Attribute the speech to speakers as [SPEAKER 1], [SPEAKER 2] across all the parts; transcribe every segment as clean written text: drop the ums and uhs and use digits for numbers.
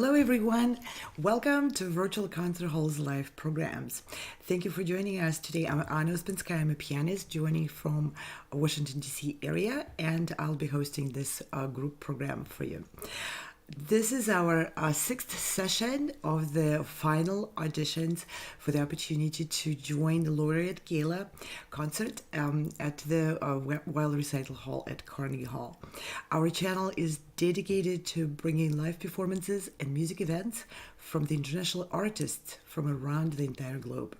[SPEAKER 1] Hello everyone, welcome to Virtual Concert Hall's live programs. Thank you for joining us today. I'm Anna Uspinskaya, I'm a pianist joining from Washington DC area, and I'll be hosting this group program for you. This is our sixth session of the final auditions for the opportunity to join the Laureate Gala concert at the Weill Recital Hall at Carnegie Hall. Our channel is dedicated to bringing live performances and music events from the international artists from around the entire globe.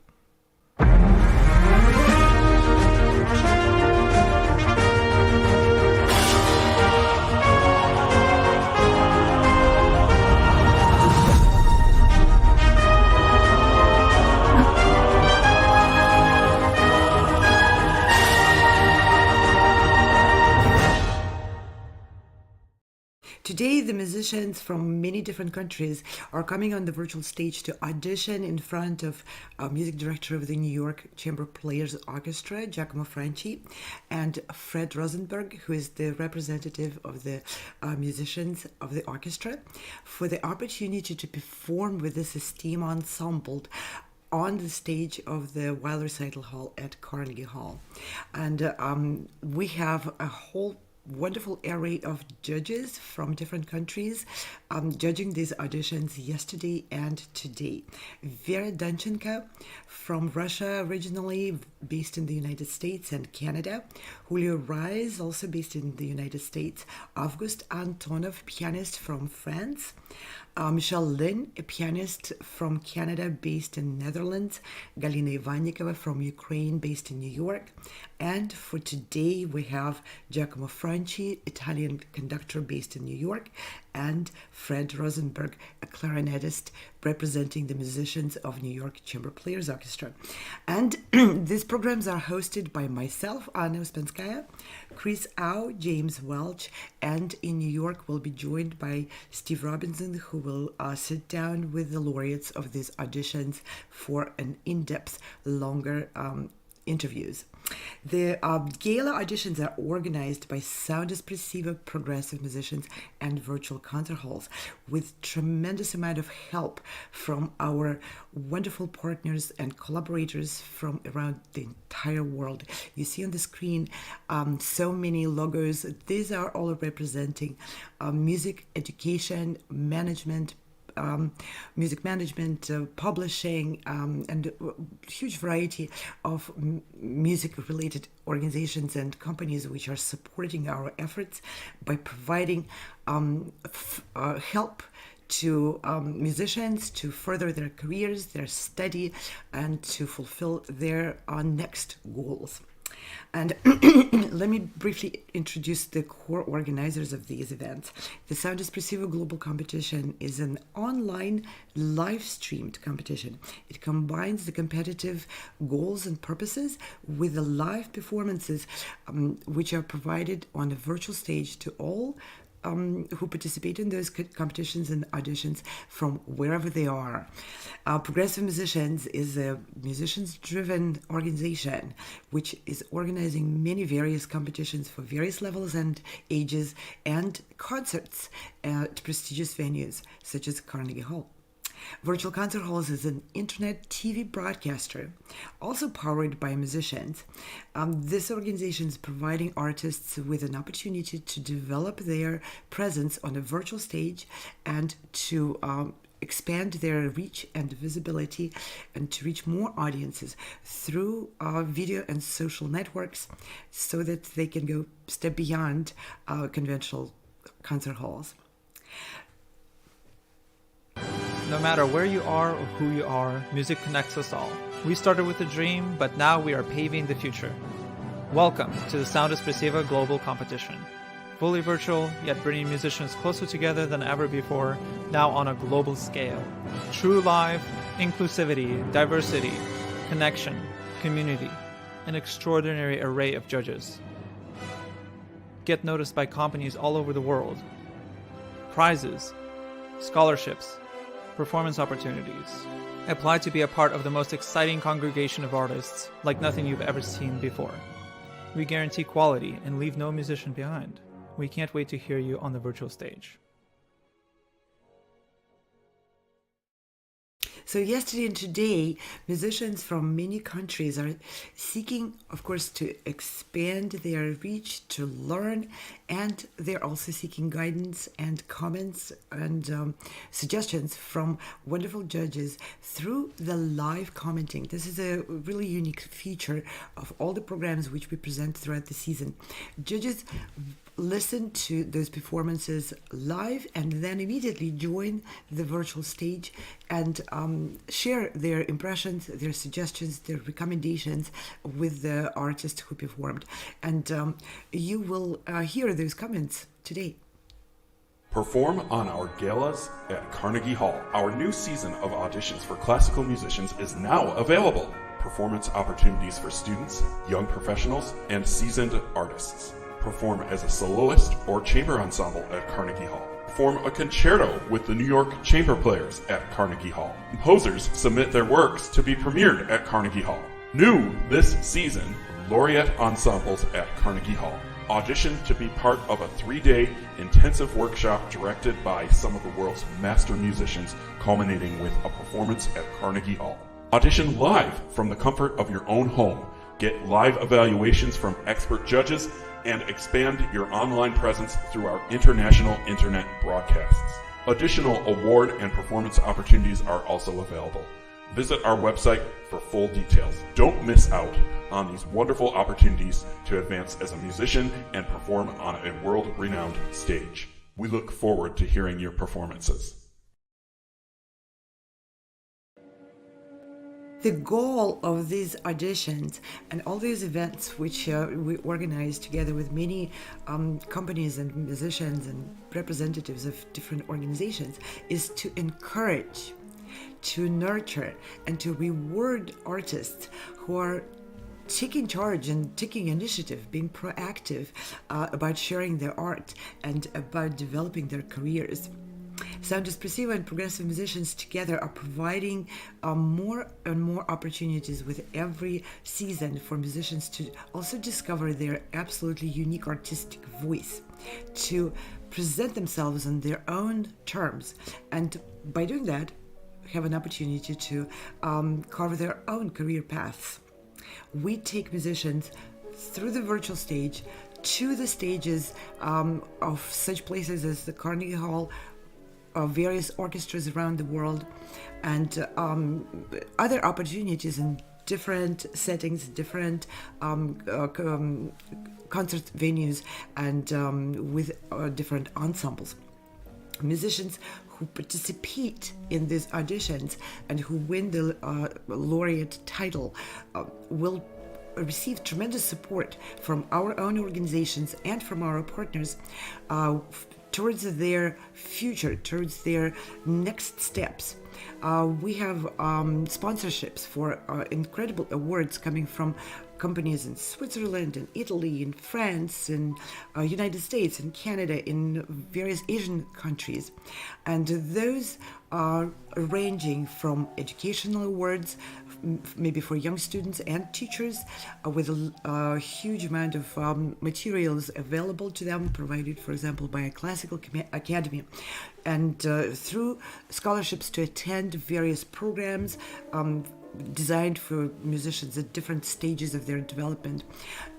[SPEAKER 1] Today, the musicians from many different countries are coming on the virtual stage to audition in front of music director of the New York Chamber Players Orchestra, Giacomo Franci, and Fred Rosenberg, who is the representative of the musicians of the orchestra, for the opportunity to perform with this esteemed ensemble on the stage of the Weill Recital Hall at Carnegie Hall. And we have a whole wonderful array of judges from different countries judging these auditions yesterday and today. Vera Danchenko from Russia, originally based in the United States and Canada. Julio Rise, also based in the United States. August Antonov, pianist from France. Michelle Lin, a pianist from Canada based in Netherlands. Galina Ivannikova from Ukraine based in New York. And for today we have Giacomo Franci, Italian conductor based in New York, and Fred Rosenberg, a clarinetist representing the musicians of New York Chamber Players Orchestra. And these programs are hosted by myself, Anna Uspinskaya, Chris Au, James Welch, and in New York we'll be joined by Steve Robinson, who will sit down with the laureates of these auditions for an in-depth, longer interviews. The gala auditions are organized by Sound Espressivo progressive musicians and virtual concert halls with tremendous amount of help from our wonderful partners and collaborators from around the entire world. You see on the screen so many logos. These are all representing music education, management, music management, publishing, and a huge variety of music-related organizations and companies which are supporting our efforts by providing help to musicians to further their careers, their study, and to fulfill their next goals. And let me briefly introduce the core organizers of these events. The Sound Espressivo Global Competition is an online live-streamed competition. It combines the competitive goals and purposes with the live performances which are provided on a virtual stage to all who participate in those competitions and auditions from wherever they are. Progressive Musicians is a musicians-driven organization which is organizing many various competitions for various levels and ages and concerts at prestigious venues such as Carnegie Hall. Virtual Concert Halls is an internet TV broadcaster, also powered by musicians. This organization is providing artists with an opportunity to develop their presence on a virtual stage and to expand their reach and visibility and to reach more audiences through video and social networks so that they can go step beyond conventional concert halls.
[SPEAKER 2] No matter where you are or who you are, music connects us all. We started with a dream, but now we are paving the future. Welcome to the Sound Espressivo Global Competition. Fully virtual, yet bringing musicians closer together than ever before, now on a global scale. True live, inclusivity, diversity, connection, community, an extraordinary array of judges. Get noticed by companies all over the world. Prizes, scholarships, performance opportunities. Apply to be a part of the most exciting congregation of artists like nothing you've ever seen before. We guarantee quality and leave no musician behind. We can't wait to hear you on the virtual stage.
[SPEAKER 1] So yesterday and today, musicians from many countries are seeking, of course, to expand their reach, to learn, and they're also seeking guidance and comments and suggestions from wonderful judges through the live commenting. This is a really unique feature of all the programs which we present throughout the season. Judges listen to those performances live and then immediately join the virtual stage and share their impressions, their suggestions, their recommendations with the artist who performed. And you will hear those comments today.
[SPEAKER 3] Perform on our galas at Carnegie Hall. Our new season of auditions for classical musicians is now available. Performance opportunities for students, young professionals, and seasoned artists. Perform as a soloist or chamber ensemble at Carnegie Hall. Perform a concerto with the New York Chamber Players at Carnegie Hall. Composers submit their works to be premiered at Carnegie Hall. New this season, Laureate Ensembles at Carnegie Hall. Audition to be part of a 3-day intensive workshop directed by some of the world's master musicians, culminating with a performance at Carnegie Hall. Audition live from the comfort of your own home. Get live evaluations from expert judges and expand your online presence through our international internet broadcasts. Additional award and performance opportunities are also available. Visit our website for full details. Don't miss out on these wonderful opportunities to advance as a musician and perform on a world-renowned stage. We look forward to hearing your performances.
[SPEAKER 1] The goal of these auditions and all these events which we organize together with many companies and musicians and representatives of different organizations is to encourage, to nurture, and to reward artists who are taking charge and taking initiative, being proactive about sharing their art and about developing their careers. Sound Espressivo and progressive musicians together are providing more and more opportunities with every season for musicians to also discover their absolutely unique artistic voice, to present themselves on their own terms, and by doing that, have an opportunity to carve their own career paths. We take musicians through the virtual stage to the stages of such places as the Carnegie Hall, various orchestras around the world, and other opportunities in different settings, different concert venues, and with different ensembles. Musicians who participate in these auditions and who win the laureate title will receive tremendous support from our own organizations and from our partners towards their future, towards their next steps. We have sponsorships for incredible awards coming from companies in Switzerland, in Italy, in France, in United States, in Canada, in various Asian countries. And those are ranging from educational awards, maybe for young students and teachers, with a huge amount of materials available to them, provided, for example, by a classical academy, and through scholarships to attend various programs designed for musicians at different stages of their development,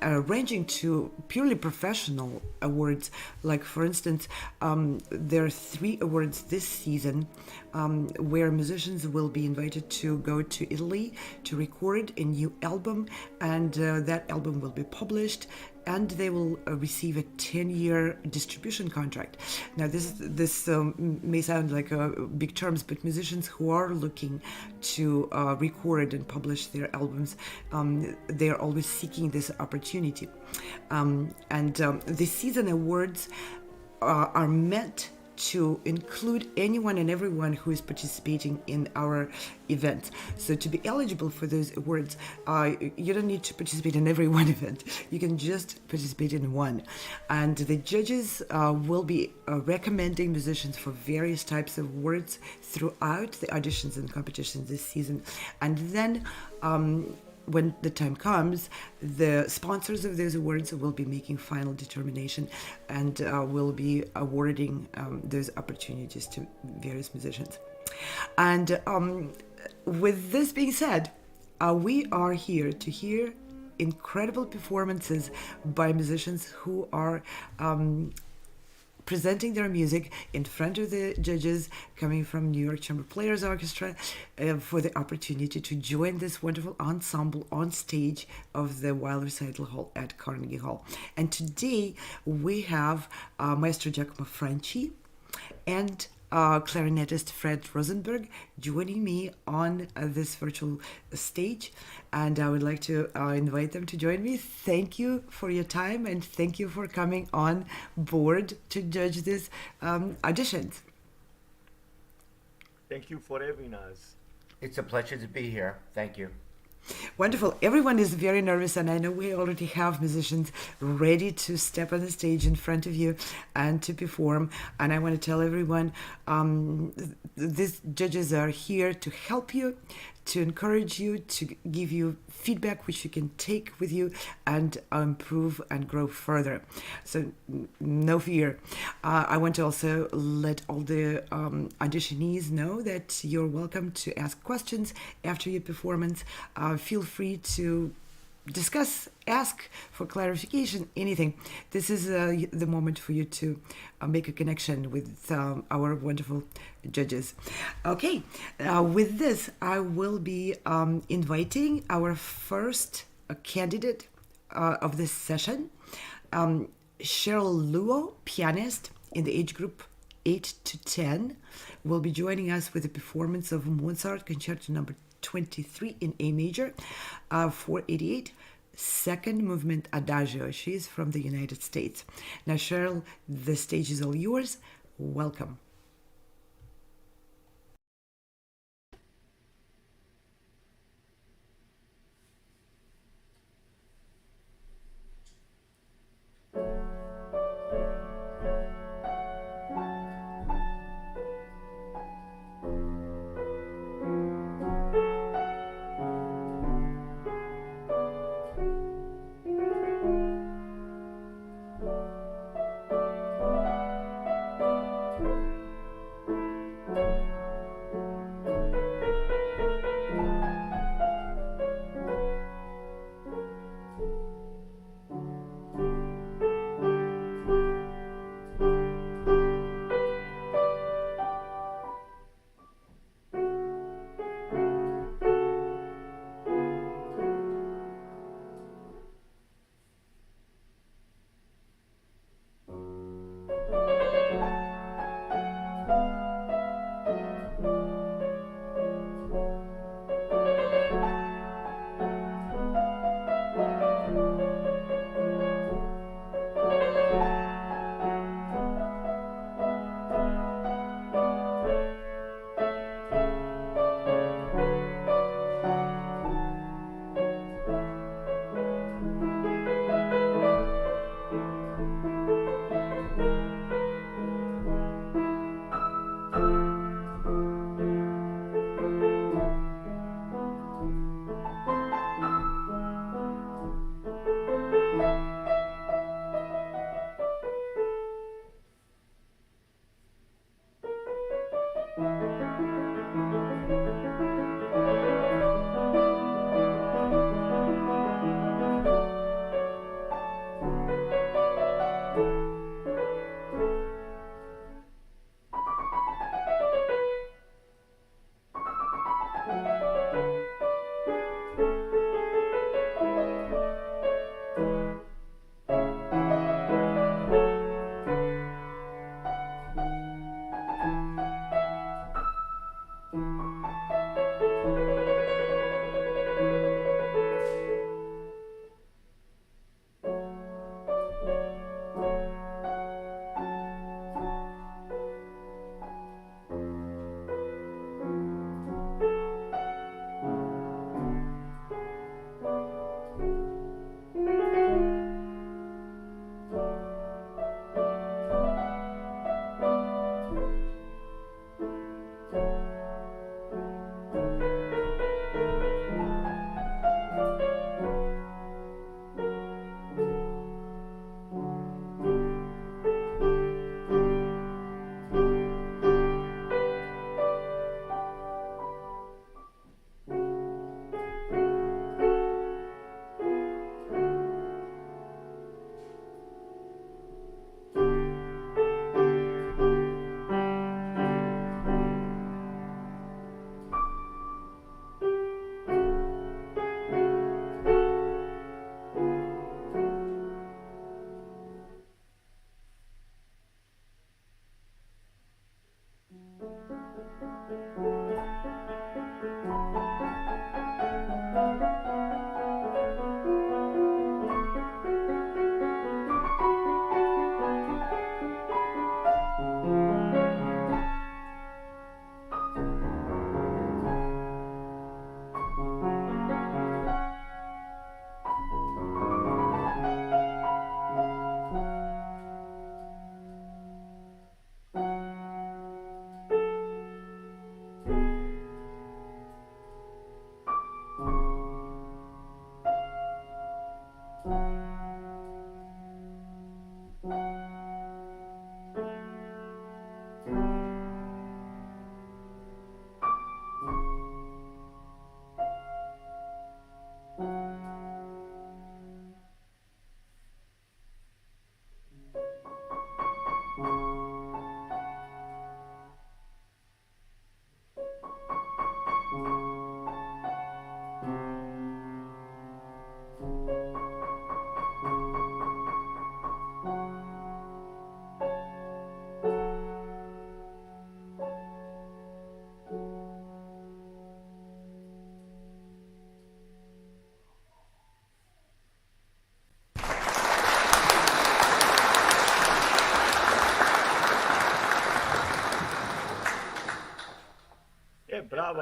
[SPEAKER 1] ranging to purely professional awards. Like, for instance, there are 3 awards this season where musicians will be invited to go to Italy to record a new album, and that album will be published, and they will receive a 10-year distribution contract. Now, this may sound like big terms, but musicians who are looking to record and publish their albums, they are always seeking this opportunity. The season awards are meant to include anyone and everyone who is participating in our event. So to be eligible for those awards, you don't need to participate in every one event. You can just participate in one. And the judges will be recommending musicians for various types of awards throughout the auditions and competitions this season. And then when the time comes, the sponsors of those awards will be making final determination and will be awarding those opportunities to various musicians. And with this being said, we are here to hear incredible performances by musicians who are presenting their music in front of the judges coming from New York Chamber Players Orchestra for the opportunity to join this wonderful ensemble on stage of the Weill Recital Hall at Carnegie Hall. And today we have Maestro Giacomo Franci and clarinetist Fred Rosenberg joining me on this virtual stage, and I would like to invite them to join me. Thank you for your time, and thank you for coming on board to judge these auditions.
[SPEAKER 4] Thank you for having us.
[SPEAKER 5] It's a pleasure to be here. Thank you.
[SPEAKER 1] Wonderful. Everyone is very nervous, and I know we already have musicians ready to step on the stage in front of you and to perform. And I want to tell everyone, these judges are here to help you, to encourage you, to give you feedback which you can take with you and improve and grow further. So no fear. I want to also let all the auditionees know that you're welcome to ask questions after your performance. Feel free to discuss, ask for clarification, anything. This is the moment for you to make a connection with our wonderful judges. Okay, with this, I will be inviting our first candidate of this session, Sheryl Luo, pianist in the age group 8 to 10, will be joining us with a performance of Mozart Concerto No. 23 in A major, 488, second movement Adagio. She is from the United States. Now, Sheryl, the stage is all yours. Welcome.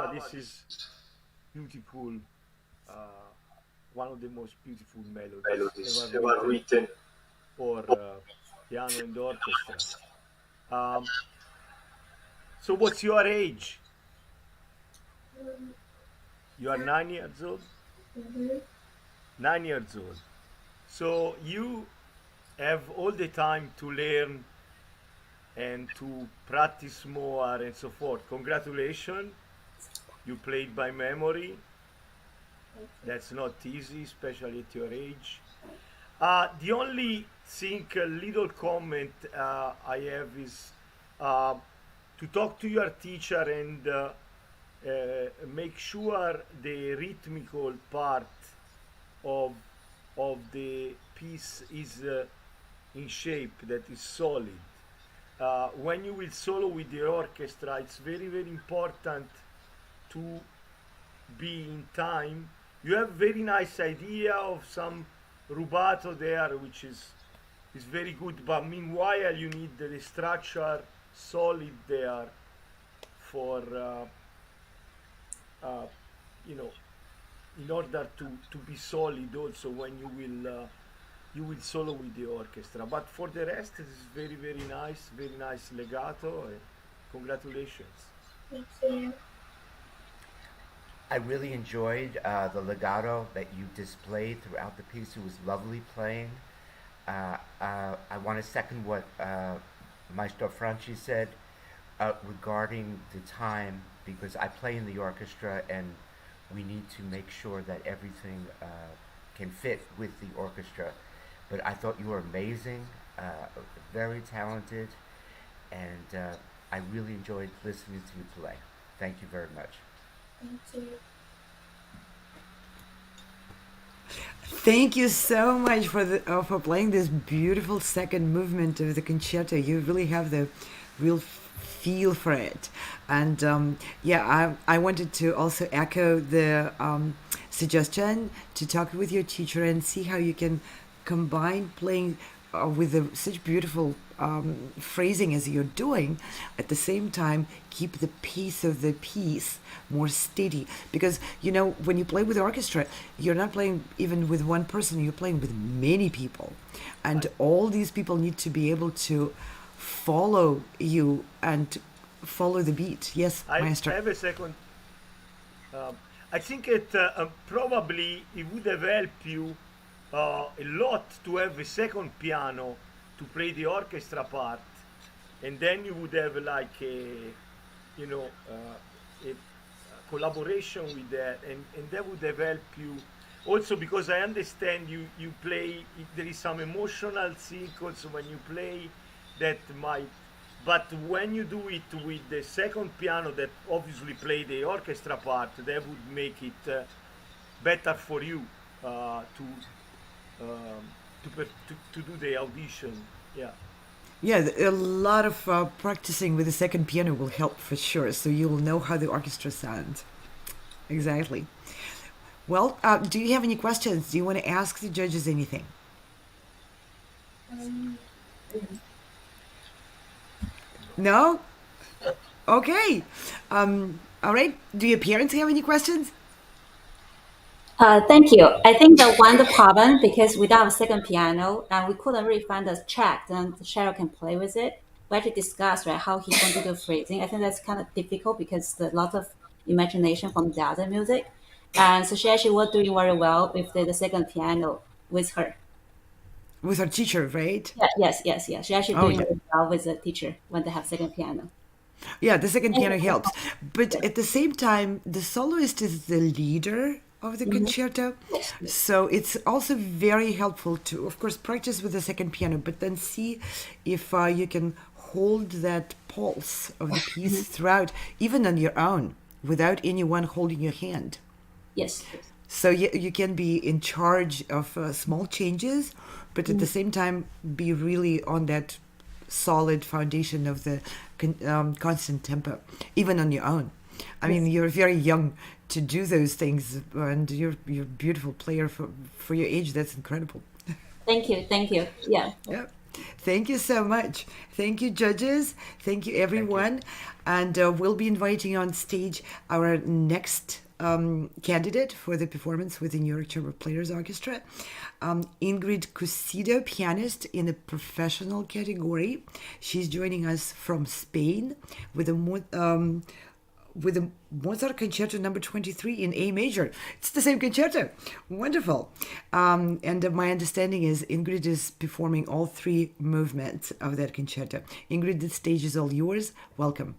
[SPEAKER 4] drama, this is beautiful, one of the most beautiful melodies ever written for piano and orchestra. Um, so what's your age? You are 9 years old? 9 years old. So you have all the time to learn and to practice more and so forth. Congratulations. You played by memory. That's not easy, especially at your age. The only thing, a little comment I have is to talk to your teacher and make sure the rhythmical part of the piece is in shape, that is solid. When you will solo with the orchestra, it's very, very important to be in time. You have very nice idea of some rubato there, which is very good, but meanwhile you need the structure solid there for you know, in order to be solid also when you will solo with the orchestra. But for the rest, it is very, very nice legato. Congratulations.
[SPEAKER 6] Thank you.
[SPEAKER 5] I really enjoyed the legato that you displayed throughout the piece. It was lovely playing. I want to second what Maestro Franci said regarding the time, because I play in the orchestra and we need to make sure that everything can fit with the orchestra. But I thought you were amazing, very talented, and I really enjoyed listening to you play. Thank you very much.
[SPEAKER 6] Thank you.
[SPEAKER 1] Thank you so much for playing this beautiful second movement of the concerto. You really have the real feel for it. And yeah, I wanted to also echo the suggestion to talk with your teacher and see how you can combine playing with such beautiful phrasing as you're doing, at the same time keep the pace of the piece more steady. Because, you know, when you play with the orchestra, you're not playing even with one person, you're playing with many people. And all these people need to be able to follow you and follow the beat. Yes, Maestro.
[SPEAKER 4] I have a second. I think it probably it would have helped you a lot to have a second piano to play the orchestra part, and then you would have like a, you know, a collaboration with that, and that would have helped you also, because I understand you play, there is some emotional thing also when you play that might, but when you do it with the second piano that obviously play the orchestra part, that would make it better for you to do the audition. Yeah,
[SPEAKER 1] a lot of practicing with the second piano will help for sure, so you'll know how the orchestra sounds. Exactly. Well, do you have any questions? Do you want to ask the judges anything? No? Okay. All right. Do your parents have any questions?
[SPEAKER 6] Thank you. I think the problem, because without a second piano, and we couldn't really find a track, then Sheryl can play with it. We had to discuss, right, how he's going to do phrasing. I think that's kind of difficult because there's a lot of imagination from the other music. And so she actually was doing very well with the second piano with her.
[SPEAKER 1] With her teacher, right?
[SPEAKER 6] Yeah, yes. She actually doing very well with the teacher when they have second piano.
[SPEAKER 1] Yeah, the second piano helps. But at the same time, the soloist is the leader of the concerto. So it's also very helpful to, of course, practice with the second piano, but then see if you can hold that pulse of the piece throughout, even on your own, without anyone holding your hand.
[SPEAKER 6] Yes.
[SPEAKER 1] So you can be in charge of small changes, but at the same time be really on that solid foundation of the constant tempo, even on your own. I mean, you're very young to do those things, and you're a beautiful player for your age. That's incredible.
[SPEAKER 6] Thank you. Yeah.
[SPEAKER 1] Thank you so much. Thank you, judges. Thank you, everyone. And we'll be inviting on stage our next candidate for the performance with the New York Chamber Players Orchestra, Ingrid Cusido, pianist in the professional category. She's joining us from Spain with the Mozart Concerto number 23 in A major. It's the same concerto. Wonderful. And my understanding is Ingrid is performing all three movements of that concerto. Ingrid, the stage is all yours. Welcome.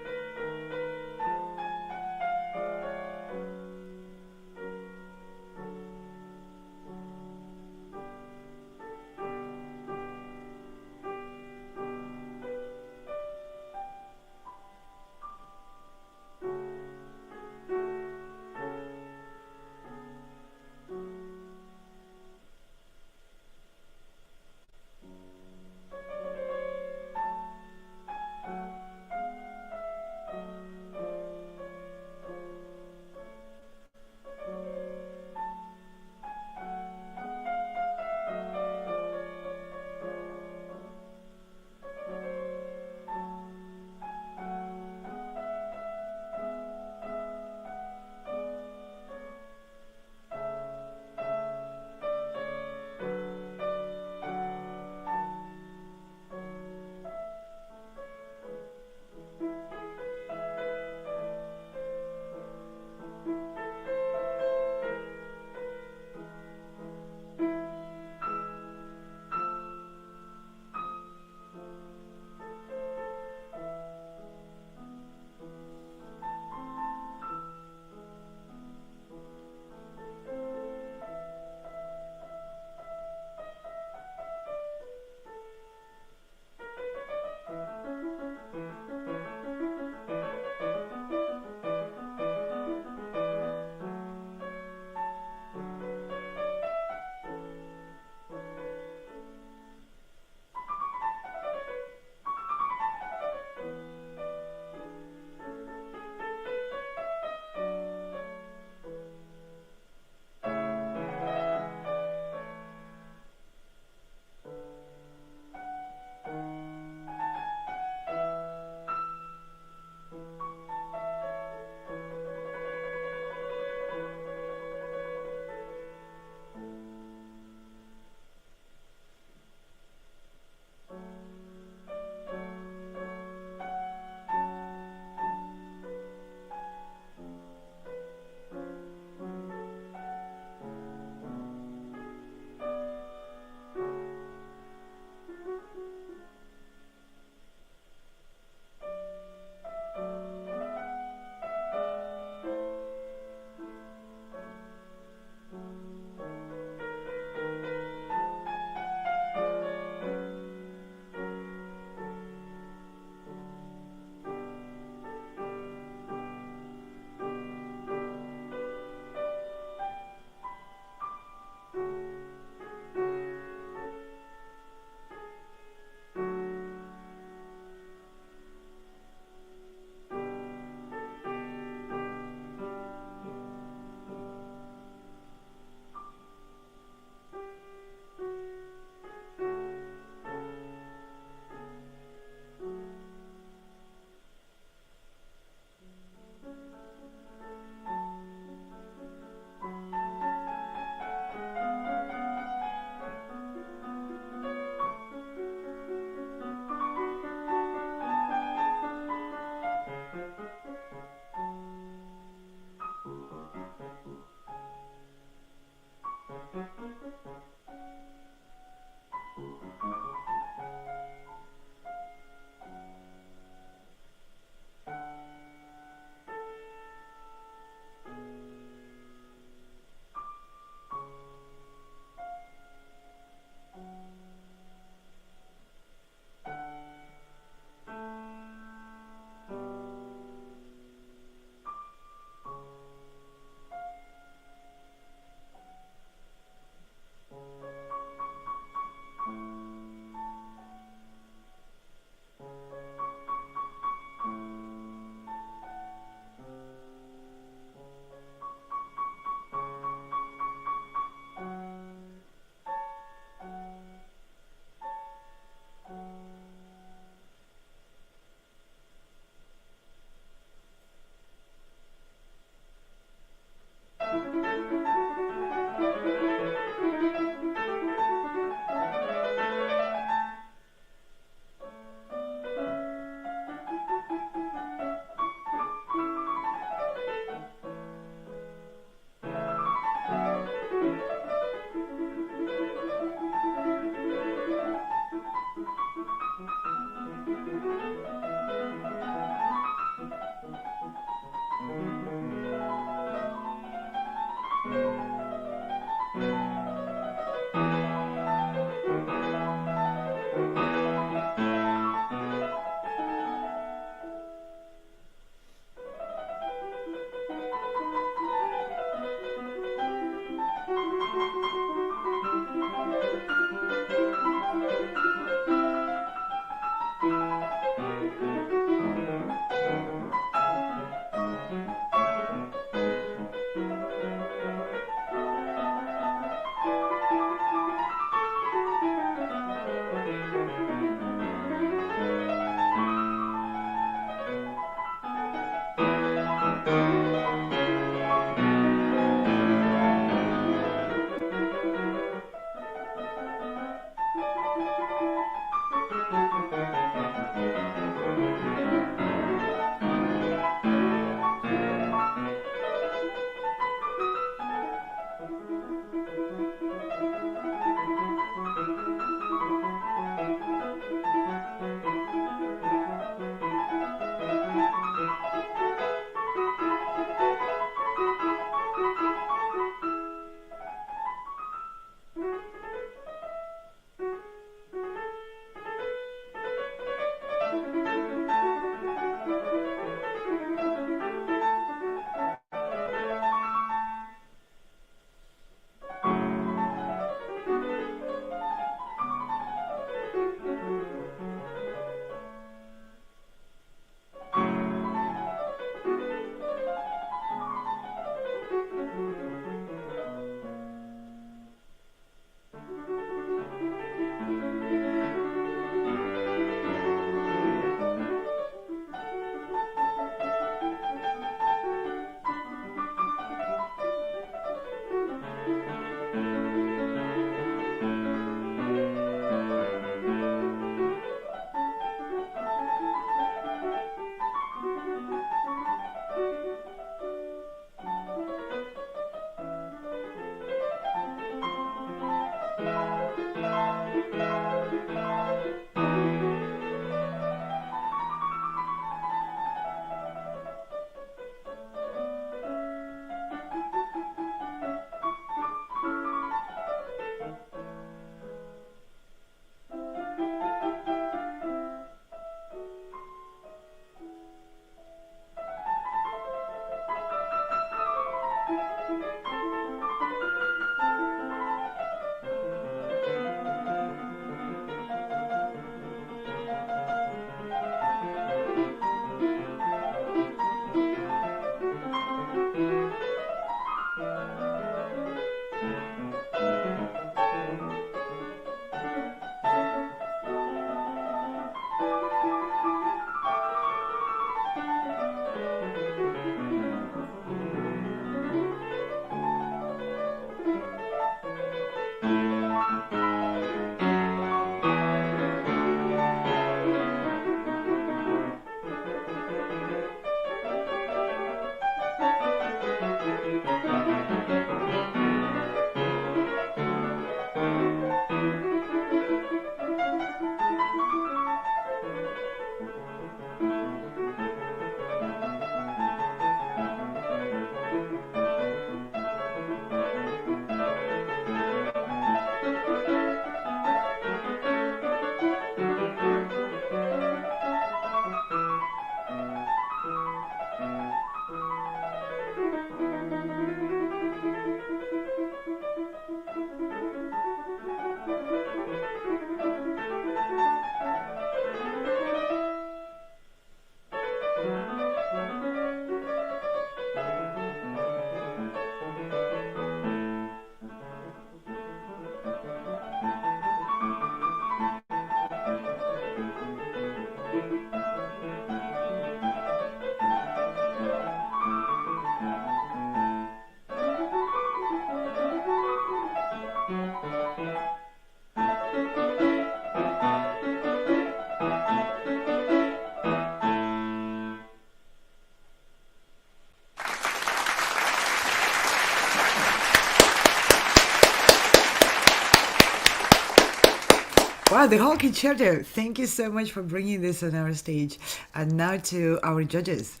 [SPEAKER 1] Wow, the whole concerto. Thank you so much for bringing this on our stage. And now to our judges.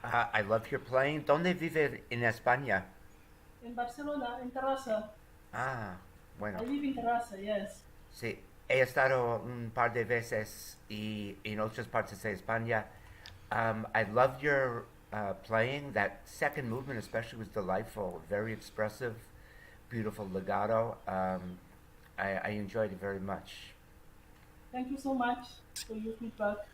[SPEAKER 5] I love your playing. ¿Dónde vive en España?
[SPEAKER 7] In Barcelona, in Terrassa.
[SPEAKER 5] Ah, bueno.
[SPEAKER 7] I live in Terrassa, yes.
[SPEAKER 5] Sí, he estado un par de veces y en otras partes de España. I loved your playing. That second movement especially was delightful, very expressive, beautiful legato. I enjoyed it very much.
[SPEAKER 7] Thank you so much for your feedback.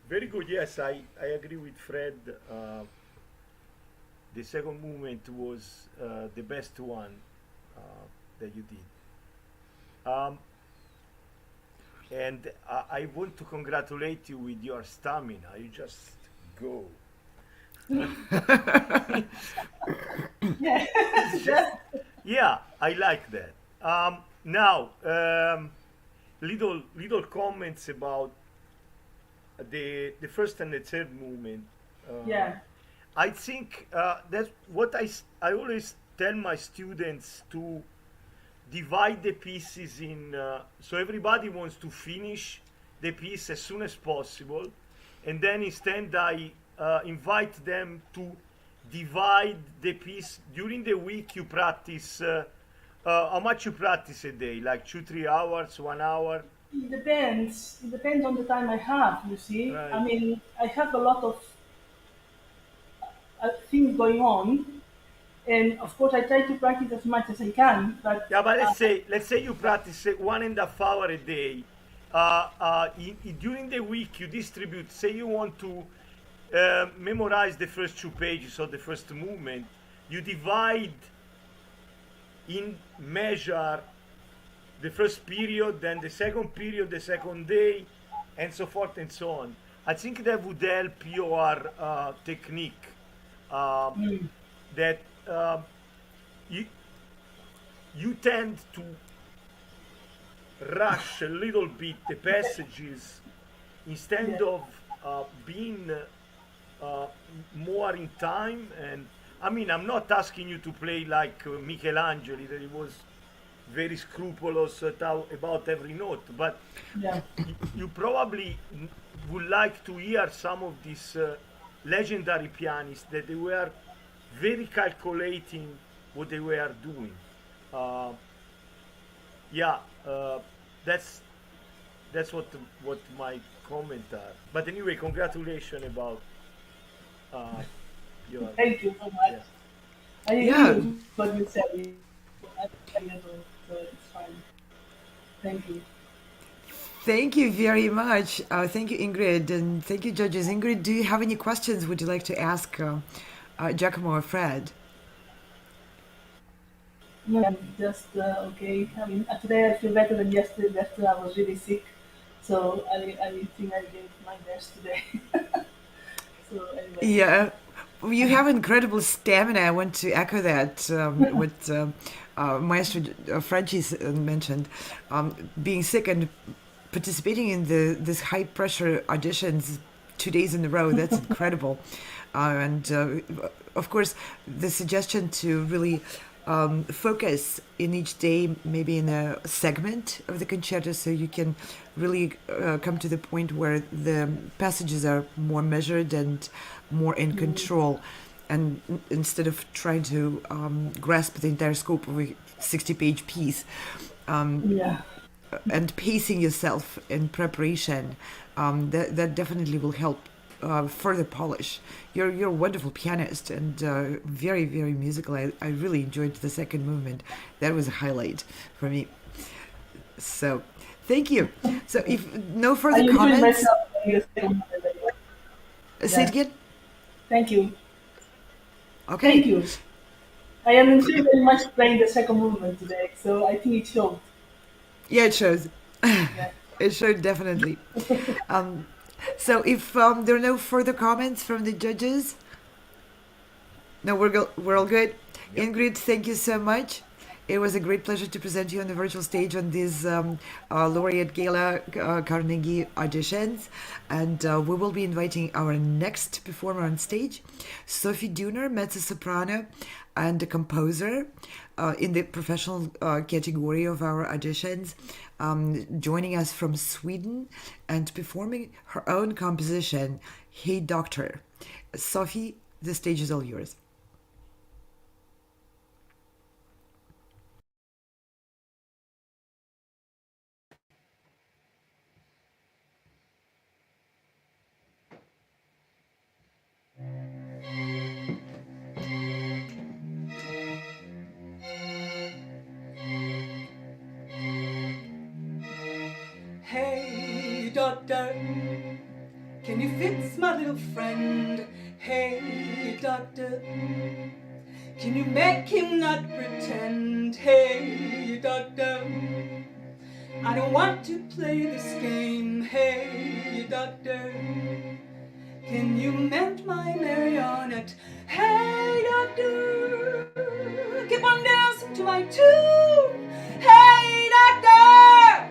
[SPEAKER 4] Very good. Yes, I agree with Fred. The second movement was the best one that you did. And I want to congratulate you with your stamina. You just go.
[SPEAKER 7] Yeah.
[SPEAKER 4] It's just, yeah, I like that. Now, little comments about the first and the third movement.
[SPEAKER 7] Yeah.
[SPEAKER 4] I think that's what I always tell my students to divide the pieces in. So everybody wants to finish the piece as soon as possible, and then instead I invite them to divide the piece during the week. You practice. How much you practice a day? Like 2-3 hours, 1 hour?
[SPEAKER 7] It depends. It depends on the time I have, you see.
[SPEAKER 4] Right.
[SPEAKER 7] I mean, I have a lot of things going on, and of course, I try to practice as much as I can. But
[SPEAKER 4] Yeah, but let's say you practice 1.5 hour a day. During the week, you distribute. Say you want to memorize the first 2 pages of the first movement. You divide in measure the first period, then the second period, the second day, and so forth and so on. I think that would help your technique. That you tend to rush a little bit the passages instead of being more in time. And I mean, I'm not asking you to play like Michelangelo, that he was very scrupulous about every note, but
[SPEAKER 7] yeah,
[SPEAKER 4] you probably would like to hear some of these legendary pianists that they were very calculating what they were doing. That's what my comment are. But anyway, congratulations about your.
[SPEAKER 7] thank you so much.
[SPEAKER 4] Yeah.
[SPEAKER 7] I agree
[SPEAKER 1] Yeah.
[SPEAKER 7] with what you said. So it's fine. Thank you.
[SPEAKER 1] Thank you very much. Thank you, Ingrid, and thank you, judges. Ingrid, do you have any questions would you like to ask Giacomo or Fred?
[SPEAKER 7] No, I'm just okay. I mean, today I feel better than yesterday. Yesterday I was really sick, so I think I gave my best today. So anyway,
[SPEAKER 1] Yeah, well, you have incredible stamina. I want to echo that what Maestro Franci mentioned. Being sick and participating in this high pressure auditions 2 days in a row, that's incredible. And of course, the suggestion to really focus in each day, maybe in a segment of the concerto, so you can really come to the point where the passages are more measured and more in control. And instead of trying to grasp the entire scope of a 60-page piece,
[SPEAKER 7] yeah,
[SPEAKER 1] and pacing yourself in preparation, that definitely will help further polish. You're a wonderful pianist and very, very musical. I really enjoyed the second movement. That was a highlight for me. So thank you. So if no
[SPEAKER 7] I
[SPEAKER 1] further
[SPEAKER 7] enjoyed
[SPEAKER 1] comments,
[SPEAKER 7] myself playing the second movement anyway.
[SPEAKER 1] say it
[SPEAKER 7] Yeah.
[SPEAKER 1] again.
[SPEAKER 7] Thank you.
[SPEAKER 1] Okay.
[SPEAKER 7] Thank you. I am enjoying very much playing the second movement today, so I think it showed.
[SPEAKER 1] Yeah, it shows.
[SPEAKER 7] Yeah.
[SPEAKER 1] It showed definitely. So if there are no further comments from the judges, no, we're all good. Ingrid, thank you so much. It was a great pleasure to present you on the virtual stage on these Laureate Gala Carnegie auditions. And we will be inviting our next performer on stage, Sophie Dunér, mezzo soprano and a composer in the professional category of our auditions, joining us from Sweden and performing her own composition, Hey Doctor. Sophie, the stage is all yours.
[SPEAKER 8] Hey, doctor, can you fix my little friend? Hey, doctor, can you make him not pretend? Hey, doctor, I don't want to play this game. Hey, doctor, can you mend my marionette? Hey, doctor, keep on dancing to my tune. Hey, doctor,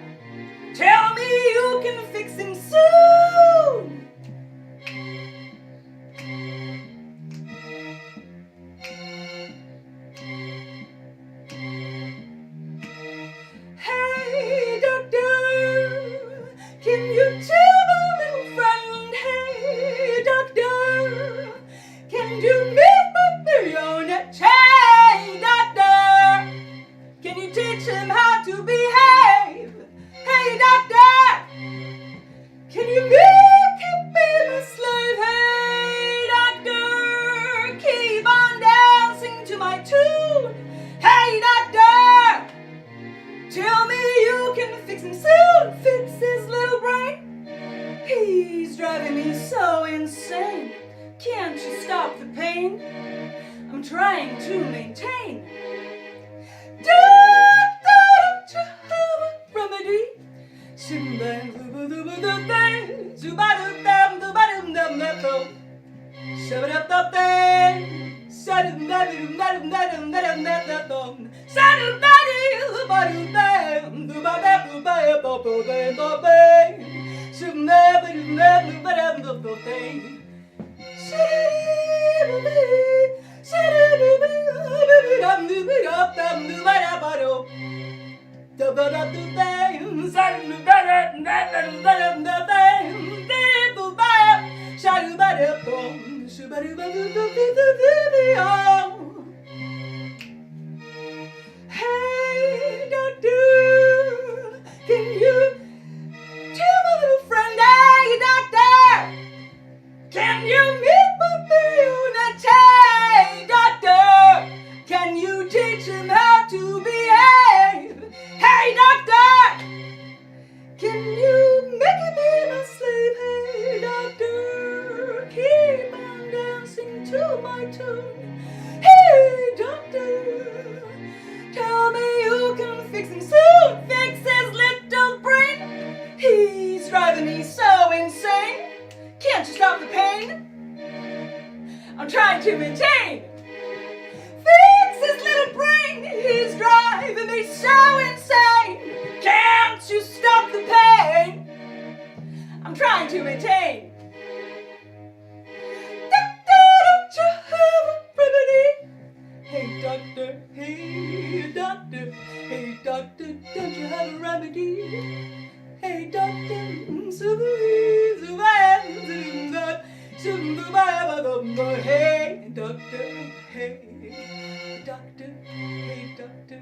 [SPEAKER 8] tell me you can fix him soon. Hey, doctor, can you tell my little friend? Hey, doctor, can you meet my marionette? Hey, doctor, can you teach him how to behave? Hey, doctor, can you make him be my slave? Hey, doctor, keep on dancing to my tune. Hey, doctor, tell me you can fix him soon, fix his little brain. He's driving me so insane. Can't you stop the pain? I'm trying to maintain. Don't you have a remedy? Hey, doctor, can you tell my little friend? Hey, doctor, can you meet my marionette? Hey, doctor, can you teach him how to behave? Hey, doctor, can you make him be my slave? Hey, doctor, keep on dancing to my tune. Hey, doctor, tell me you can fix him soon, fix his little brain. He's driving me so insane. Can't you stop the pain? I'm trying to maintain. Fix his little brain. He's driving me so insane. Can't you stop the pain? I'm trying to maintain. Doctor, don't you have a remedy? Hey, doctor, hey, doctor, hey, doctor, don't you have a remedy? Hey, doctor, hey, doctor, hey, doctor, hey, doctor.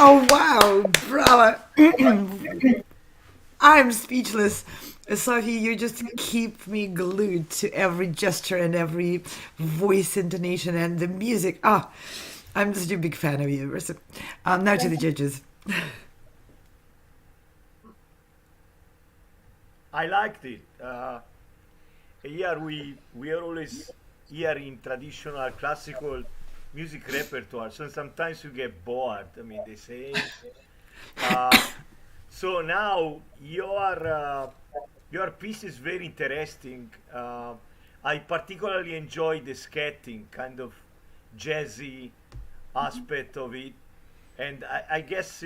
[SPEAKER 1] Oh wow, bravo! I'm speechless. Sophie, you just keep me glued to every gesture and every voice intonation and the music. Ah, I'm such a big fan of you. So, now to the judges.
[SPEAKER 4] I liked it. Here we are always here in traditional classical music repertoire, so sometimes you get bored. I mean, they say. So now your piece is very interesting. I particularly enjoy the scatting, kind of jazzy aspect of it, and I guess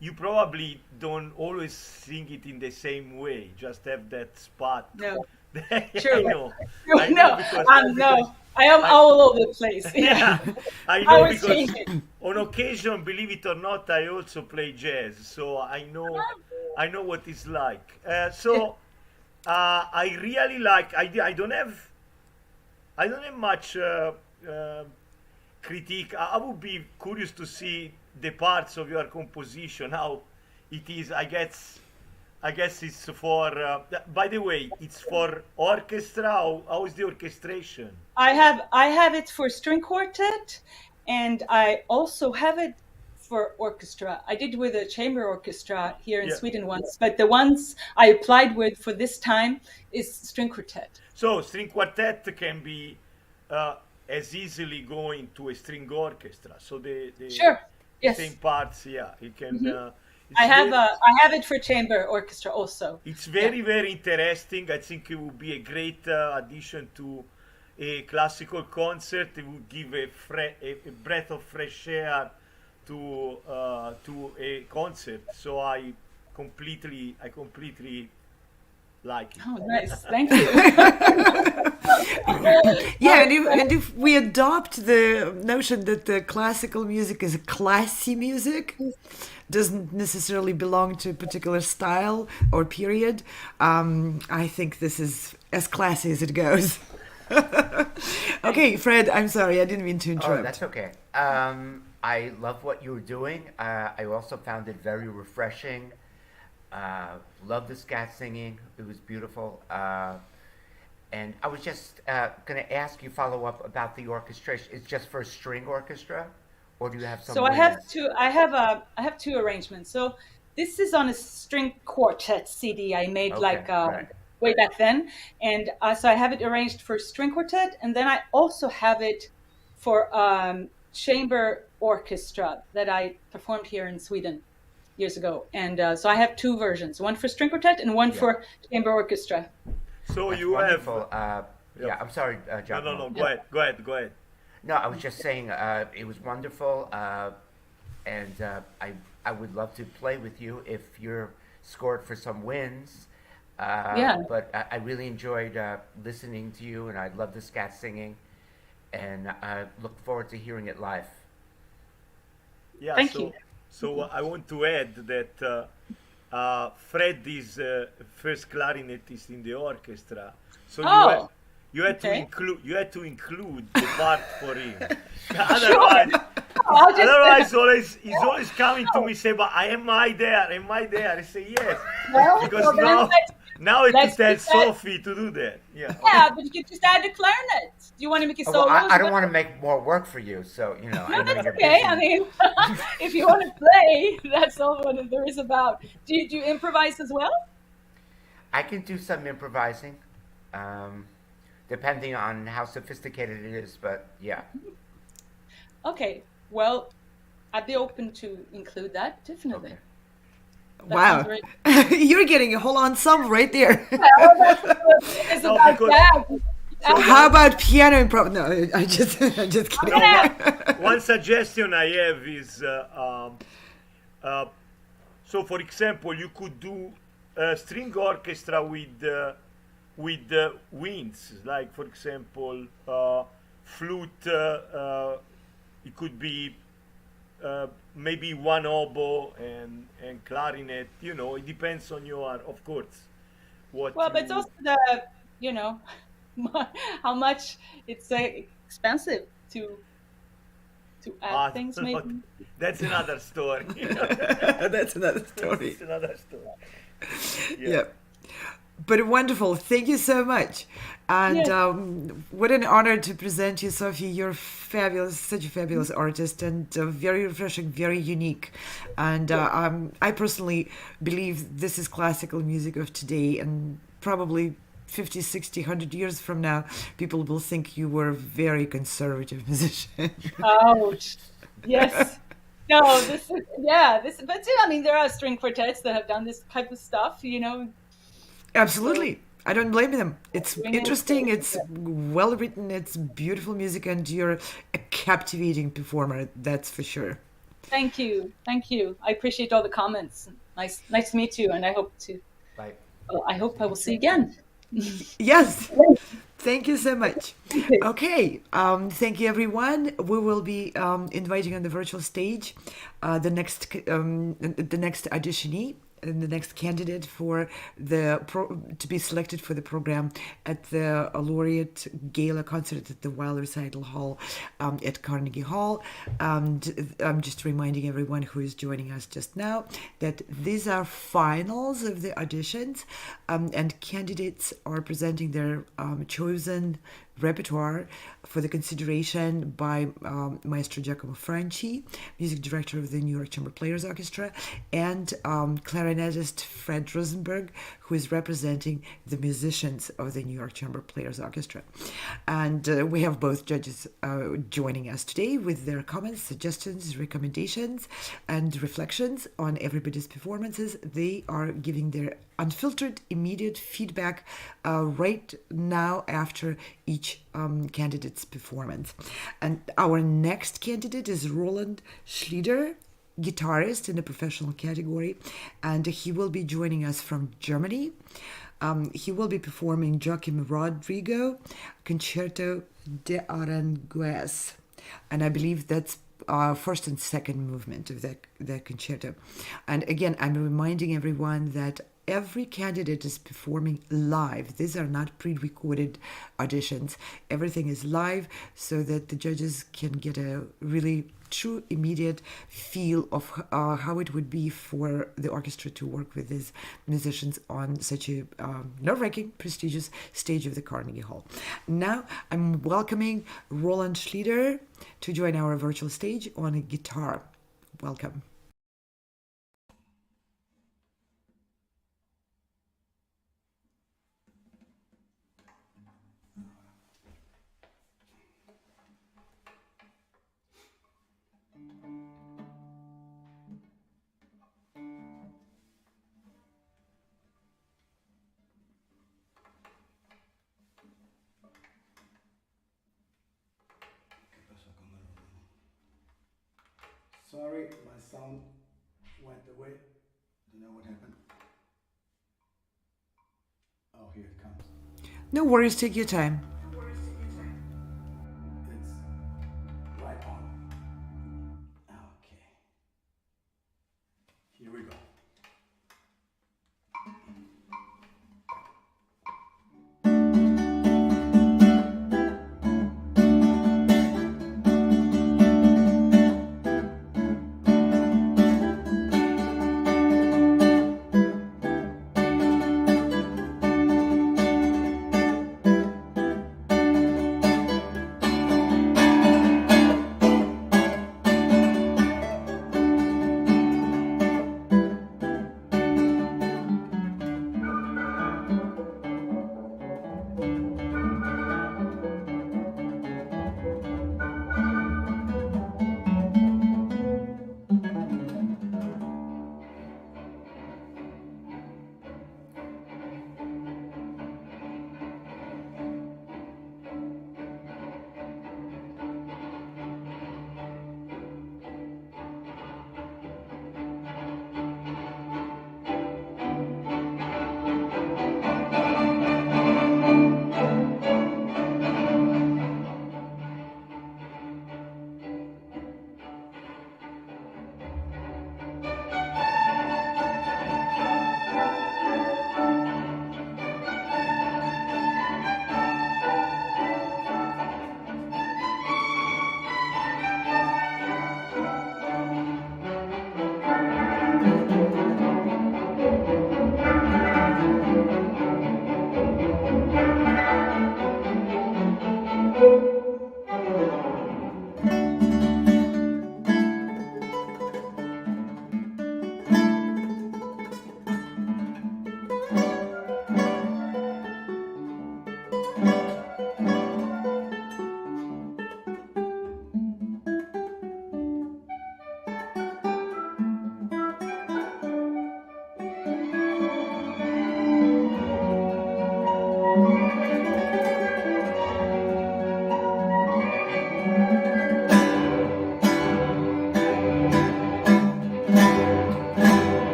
[SPEAKER 4] you probably don't always sing it in the same way. Just have that spot.
[SPEAKER 8] No,
[SPEAKER 4] I
[SPEAKER 8] true.
[SPEAKER 4] know.
[SPEAKER 8] No,
[SPEAKER 4] I know because
[SPEAKER 8] no. I am all over the place.
[SPEAKER 4] yeah, I
[SPEAKER 8] I
[SPEAKER 4] know
[SPEAKER 8] was
[SPEAKER 4] because
[SPEAKER 8] changing.
[SPEAKER 4] on occasion, believe it or not, I also play jazz, so I know what it's like. I really like. I don't have much critique. I would be curious to see the parts of your composition, how it is. I guess it's for. By the way, it's for orchestra. How is the orchestration?
[SPEAKER 8] I have it for string quartet, and I also have it for orchestra. I did with a chamber orchestra here in
[SPEAKER 4] Yeah.
[SPEAKER 8] Sweden once, but the ones I applied with for this time is string quartet.
[SPEAKER 4] So string quartet can be as easily go into a string orchestra. So the
[SPEAKER 8] Sure. Yes.
[SPEAKER 4] same parts, yeah. You can.
[SPEAKER 8] I have it for chamber orchestra also.
[SPEAKER 4] It's very interesting. I think it would be a great addition to a classical concert. It would give a breath of fresh air to a concert. So I completely like it.
[SPEAKER 8] Oh, nice. Thank you.
[SPEAKER 1] Yeah, and if we adopt the notion that the classical music is classy music, doesn't necessarily belong to a particular style or period, I think this is as classy as it goes. Okay, Fred, I'm sorry, I didn't mean to interrupt.
[SPEAKER 5] Oh, that's okay. I love what you were doing. I also found it very refreshing. Love the scat singing. It was beautiful. And I was just going to ask you follow up about the orchestration. It's just for a string orchestra, or do you have some?
[SPEAKER 8] So I have two. I have two arrangements. So this is on a string quartet CD I made
[SPEAKER 5] right.
[SPEAKER 8] way back then, and so I have it arranged for string quartet, and then I also have it for chamber orchestra that I performed here in Sweden years ago. And so I have two versions: one for string quartet and one for chamber orchestra.
[SPEAKER 4] So
[SPEAKER 5] That's
[SPEAKER 4] you
[SPEAKER 5] wonderful.
[SPEAKER 4] have.
[SPEAKER 5] Yeah, I'm sorry, Giacomo.
[SPEAKER 4] No. Go ahead.
[SPEAKER 5] No, I was just saying it was wonderful, and I would love to play with you if you're scored for some wins. But I really enjoyed listening to you, and I love the scat singing, and I look forward to hearing it live.
[SPEAKER 4] Yeah.
[SPEAKER 8] Thank you.
[SPEAKER 4] So I want to add that Fred is first clarinetist in the orchestra. So you had to include the part for him. Otherwise, he's always coming to me say, "But am I there? I say yes, because now it is tell Sophie to do that. Yeah.
[SPEAKER 8] Yeah, but you can just add the clarinet. Do you want to make it solo?
[SPEAKER 5] Well, I don't want to make more work for you, so I know
[SPEAKER 8] that's
[SPEAKER 5] you're
[SPEAKER 8] okay.
[SPEAKER 5] busy.
[SPEAKER 8] I mean, if you want to play, that's all what there is about. Do you improvise as well?
[SPEAKER 5] I can do some improvising, depending on how sophisticated it is, but yeah.
[SPEAKER 8] Okay, well, I'd be open to include that, definitely.
[SPEAKER 5] Okay.
[SPEAKER 1] Wow, you're getting a whole ensemble right there.
[SPEAKER 8] It's about that.
[SPEAKER 1] So how about piano improv? No, I'm just kidding.
[SPEAKER 4] One suggestion I have is, so for example, you could do a string orchestra with winds, like for example, flute. It could be maybe one oboe and clarinet. It depends on your, of course, what.
[SPEAKER 8] Well, but it's also how much it's expensive to add things. Maybe
[SPEAKER 4] that's another story.
[SPEAKER 1] That's another story.
[SPEAKER 4] That's another story.
[SPEAKER 1] Yeah. But wonderful. Thank you so much. And what an honor to present you, Sophie. You're fabulous, such a fabulous artist, and very refreshing, very unique. And I personally believe this is classical music of today, and probably 50, 60, 100 years from now, people will think you were a very conservative musician.
[SPEAKER 8] Ouch. Yes. No, but I mean, there are string quartets that have done this type of stuff,
[SPEAKER 1] Absolutely. I don't blame them. It's interesting, it's well written, it's beautiful music, and you're a captivating performer, that's for sure.
[SPEAKER 8] Thank you. I appreciate all the comments. Nice to meet you, and I hope to.
[SPEAKER 5] Bye.
[SPEAKER 8] Well, I hope I will see you again.
[SPEAKER 1] Yes. Thank you so much. Okay. Thank you, everyone. We will be inviting on the virtual stage the next auditionee and the next candidate for to be selected for the program at the Laureate Gala concert at the Weill Recital Hall at Carnegie Hall. And I'm just reminding everyone who is joining us just now that these are finals of the auditions, and candidates are presenting their chosen repertoire for the consideration by Maestro Giacomo Franci, music director of the New York Chamber Players Orchestra, and clarinetist Fred Rosenberg, who is representing the musicians of the New York Chamber Players Orchestra. And we have both judges joining us today with their comments, suggestions, recommendations, and reflections on everybody's performances. They are giving their unfiltered, immediate feedback right now after each candidate's performance. And our next candidate is Roland Schlieder, guitarist in the professional category, and he will be joining us from Germany. He will be performing Joaquín Rodrigo, Concierto de Aranjuez, and I believe that's first and second movement of the concerto. And again, I'm reminding everyone that every candidate is performing live. These are not pre-recorded auditions. Everything is live so that the judges can get a really true immediate feel of how it would be for the orchestra to work with these musicians on such a nerve-wracking, prestigious stage of the Carnegie Hall. Now I'm welcoming Roland Schlieder to join our virtual stage on a guitar. Welcome.
[SPEAKER 9] Sorry, my sound went away. Don't know what happened. Oh, here it comes.
[SPEAKER 1] No worries, take your time.
[SPEAKER 9] It's right on. Okay. Here we go.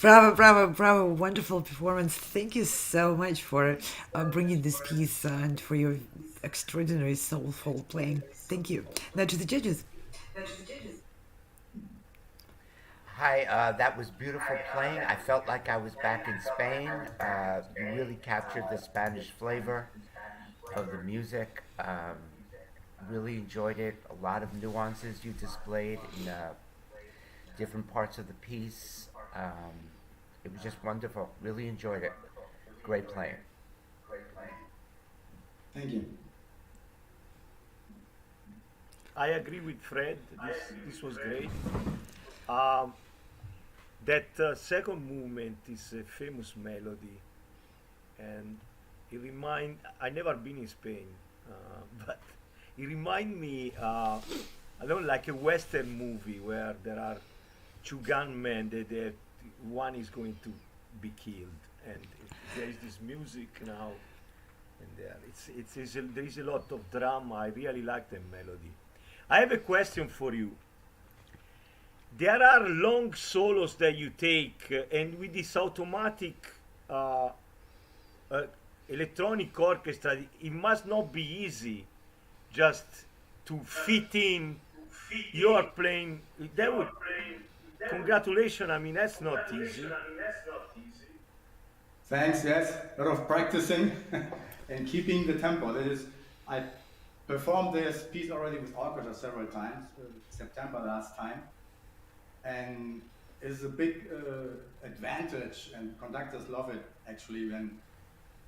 [SPEAKER 1] Bravo, bravo, bravo. Wonderful performance. Thank you so much for bringing this piece and for your extraordinary soulful playing. Thank you. Now to the judges.
[SPEAKER 5] Hi, that was beautiful playing. I felt like I was back in Spain. You really captured the Spanish flavor of the music. Really enjoyed it. A lot of nuances you displayed in different parts of the piece. It was just wonderful. Really enjoyed it. Great playing.
[SPEAKER 9] Thank you.
[SPEAKER 4] I agree with Fred. This was great. That second movement is a famous melody, and it I never been in Spain, but it remind me. I don't like a Western movie where there are two gunmen that one is going to be killed, and there is this music now, and there is a lot of drama. I really like the melody. I have a question for you. There are long solos that you take, and with this automatic electronic orchestra, it must not be easy just to fit in your playing. That would, congratulations, I mean, that's not easy.
[SPEAKER 9] Thanks, yes. A lot of practicing and keeping the tempo. That is, I performed this piece already with orchestra several times, September last time. And it's a big advantage, and conductors love it actually, when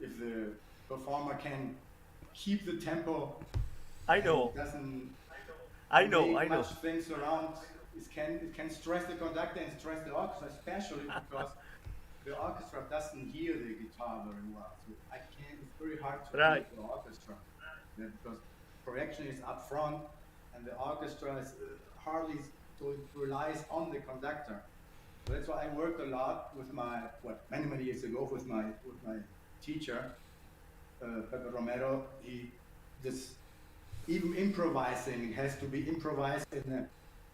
[SPEAKER 9] if the performer can keep the tempo.
[SPEAKER 4] I know.
[SPEAKER 9] Doesn't
[SPEAKER 4] I know.
[SPEAKER 9] much things around. It can stress the conductor and stress the orchestra, especially because the orchestra doesn't hear the guitar very well. So it's very hard to hear the orchestra, because projection is up front and the orchestra is hardly relies on the conductor. So that's why I worked a lot with many years ago with my teacher, Pepe Romero. He just even improvising has to be improvised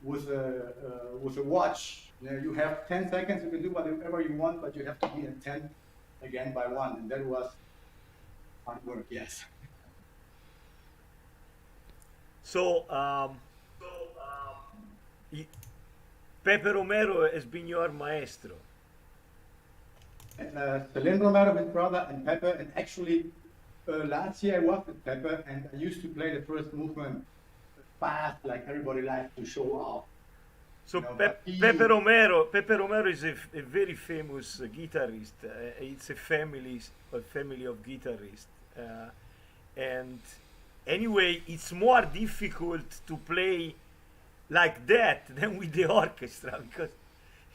[SPEAKER 9] with a watch. You know, you have 10 seconds, you can do whatever you want, but you have to be in 10 again by 1, and that was hard work, yes.
[SPEAKER 4] So, Pepe Romero has been your maestro.
[SPEAKER 9] Celine Romero, his brother, and Pepe, and actually last year I was with Pepe, and I used to play the first movement fast, like everybody likes to show off.
[SPEAKER 4] So Pepe Romero is a very famous guitarist. It's a family of guitarists, and anyway, it's more difficult to play like that than with the orchestra, because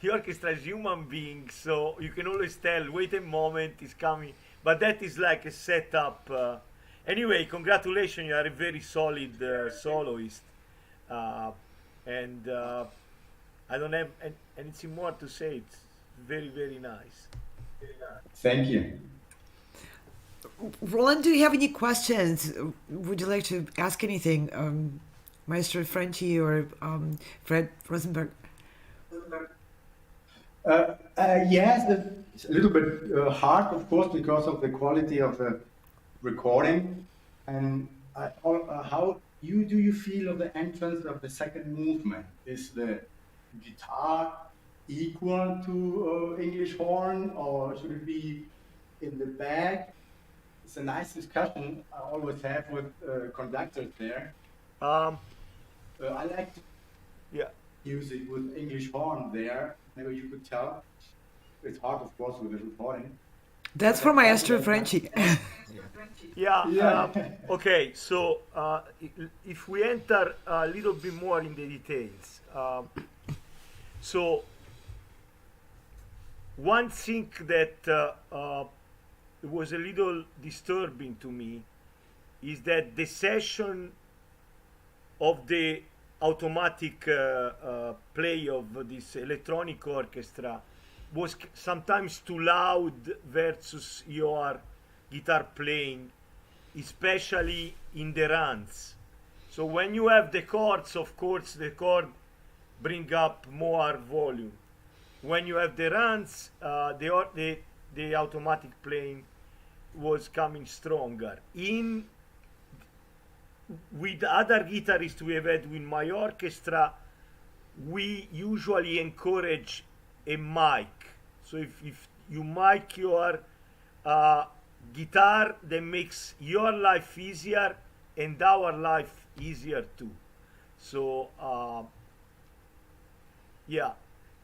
[SPEAKER 4] the orchestra is human beings, so you can always tell, wait a moment, it's coming. But that is like a setup. Anyway, congratulations, you are a very solid soloist, and I don't have anything more to say. It's very, very nice.
[SPEAKER 9] Thank you.
[SPEAKER 1] Roland, do you have any questions? Would you like to ask anything, Maestro Franci or Fred Rosenberg?
[SPEAKER 9] Yes, it's a little bit hard, of course, because of the quality of the recording. And how do you feel of the entrance of the second movement? Is the guitar equal to English horn, or should it be in the back? It's a nice discussion I always have with conductors there. I like to use it with English horn there. Maybe you could tell. It's hard, of course, with the recording.
[SPEAKER 1] That's for Maestro Franci.
[SPEAKER 4] Okay, so if we enter a little bit more in the details. So one thing that was a little disturbing to me is that the session of the automatic play of this electronic orchestra was sometimes too loud versus your guitar playing, especially in the runs. So when you have the chords, of course, the chord bring up more volume. When you have the runs, the automatic playing was coming stronger. With other guitarists we have had in my orchestra, we usually encourage a mic. So if you mic your guitar, that makes your life easier and our life easier too. So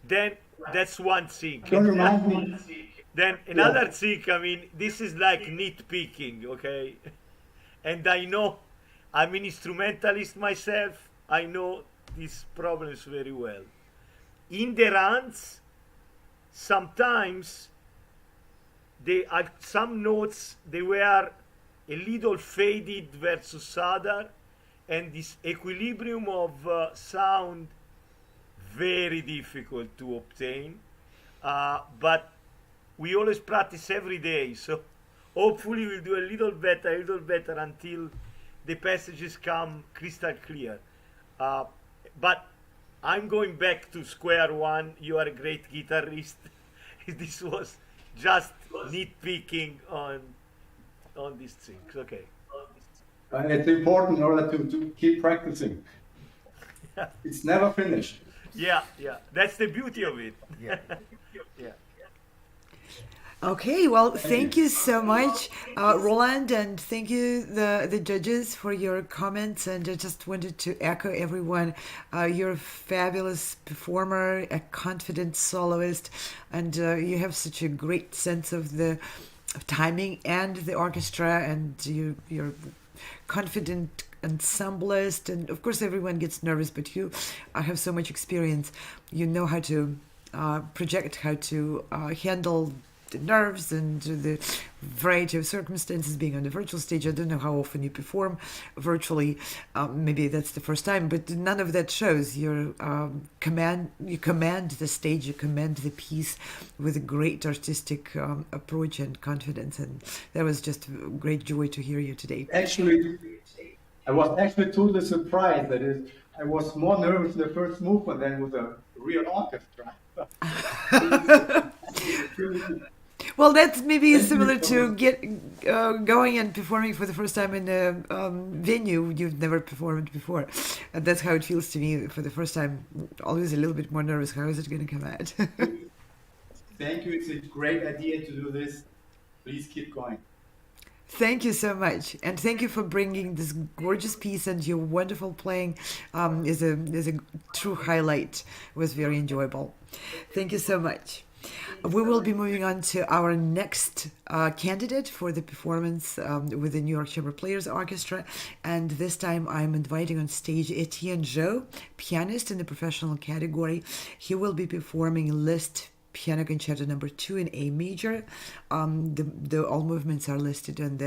[SPEAKER 4] then that's one thing.
[SPEAKER 9] Don't remind me.
[SPEAKER 4] Then another thing, I mean, this is like nitpicking, okay? And I know, I'm an instrumentalist myself, I know these problems very well. In the runs, sometimes some notes, they were a little faded versus other, and this equilibrium of sound, very difficult to obtain. But we always practice every day, so hopefully we'll do a little better until the passages come crystal clear. But I'm going back to square one. You are a great guitarist. This was just nitpicking on on these things. Okay.
[SPEAKER 9] And it's important in order to keep practicing. It's never finished.
[SPEAKER 4] Yeah, that's the beauty of it.
[SPEAKER 5] Yeah.
[SPEAKER 4] Yeah.
[SPEAKER 1] Okay, well, thank you so much, Roland, and thank you, the judges, for your comments. And I just wanted to echo everyone. You're a fabulous performer, a confident soloist, and you have such a great sense of the timing and the orchestra, and you're confident ensemblist. And of course, everyone gets nervous, but you have so much experience. You know how to project, how to handle the nerves and the variety of circumstances being on the virtual stage. I don't know how often you perform virtually. Maybe that's the first time, but none of that shows. You command the stage, you command the piece with a great artistic approach and confidence. And that was just a great joy to hear you today.
[SPEAKER 9] Actually, I was actually totally surprised I was more nervous in the first movement than with a real orchestra.
[SPEAKER 1] Well, that's maybe similar to going and performing for the first time in a venue you've never performed before. And that's how it feels to me for the first time. Always a little bit more nervous. How is it going to come out?
[SPEAKER 9] Thank you. It's a great idea to do this. Please keep going.
[SPEAKER 1] Thank you so much, and thank you for bringing this gorgeous piece, and your wonderful playing is a true highlight. It was very enjoyable. Thank you so much. We will be moving on to our next candidate for the performance with the New York Chamber Players Orchestra, and this time I'm inviting on stage Etienne Zhou, pianist in the professional category. He will be performing Liszt Piano Concerto No. 2 in A major. The all movements are listed on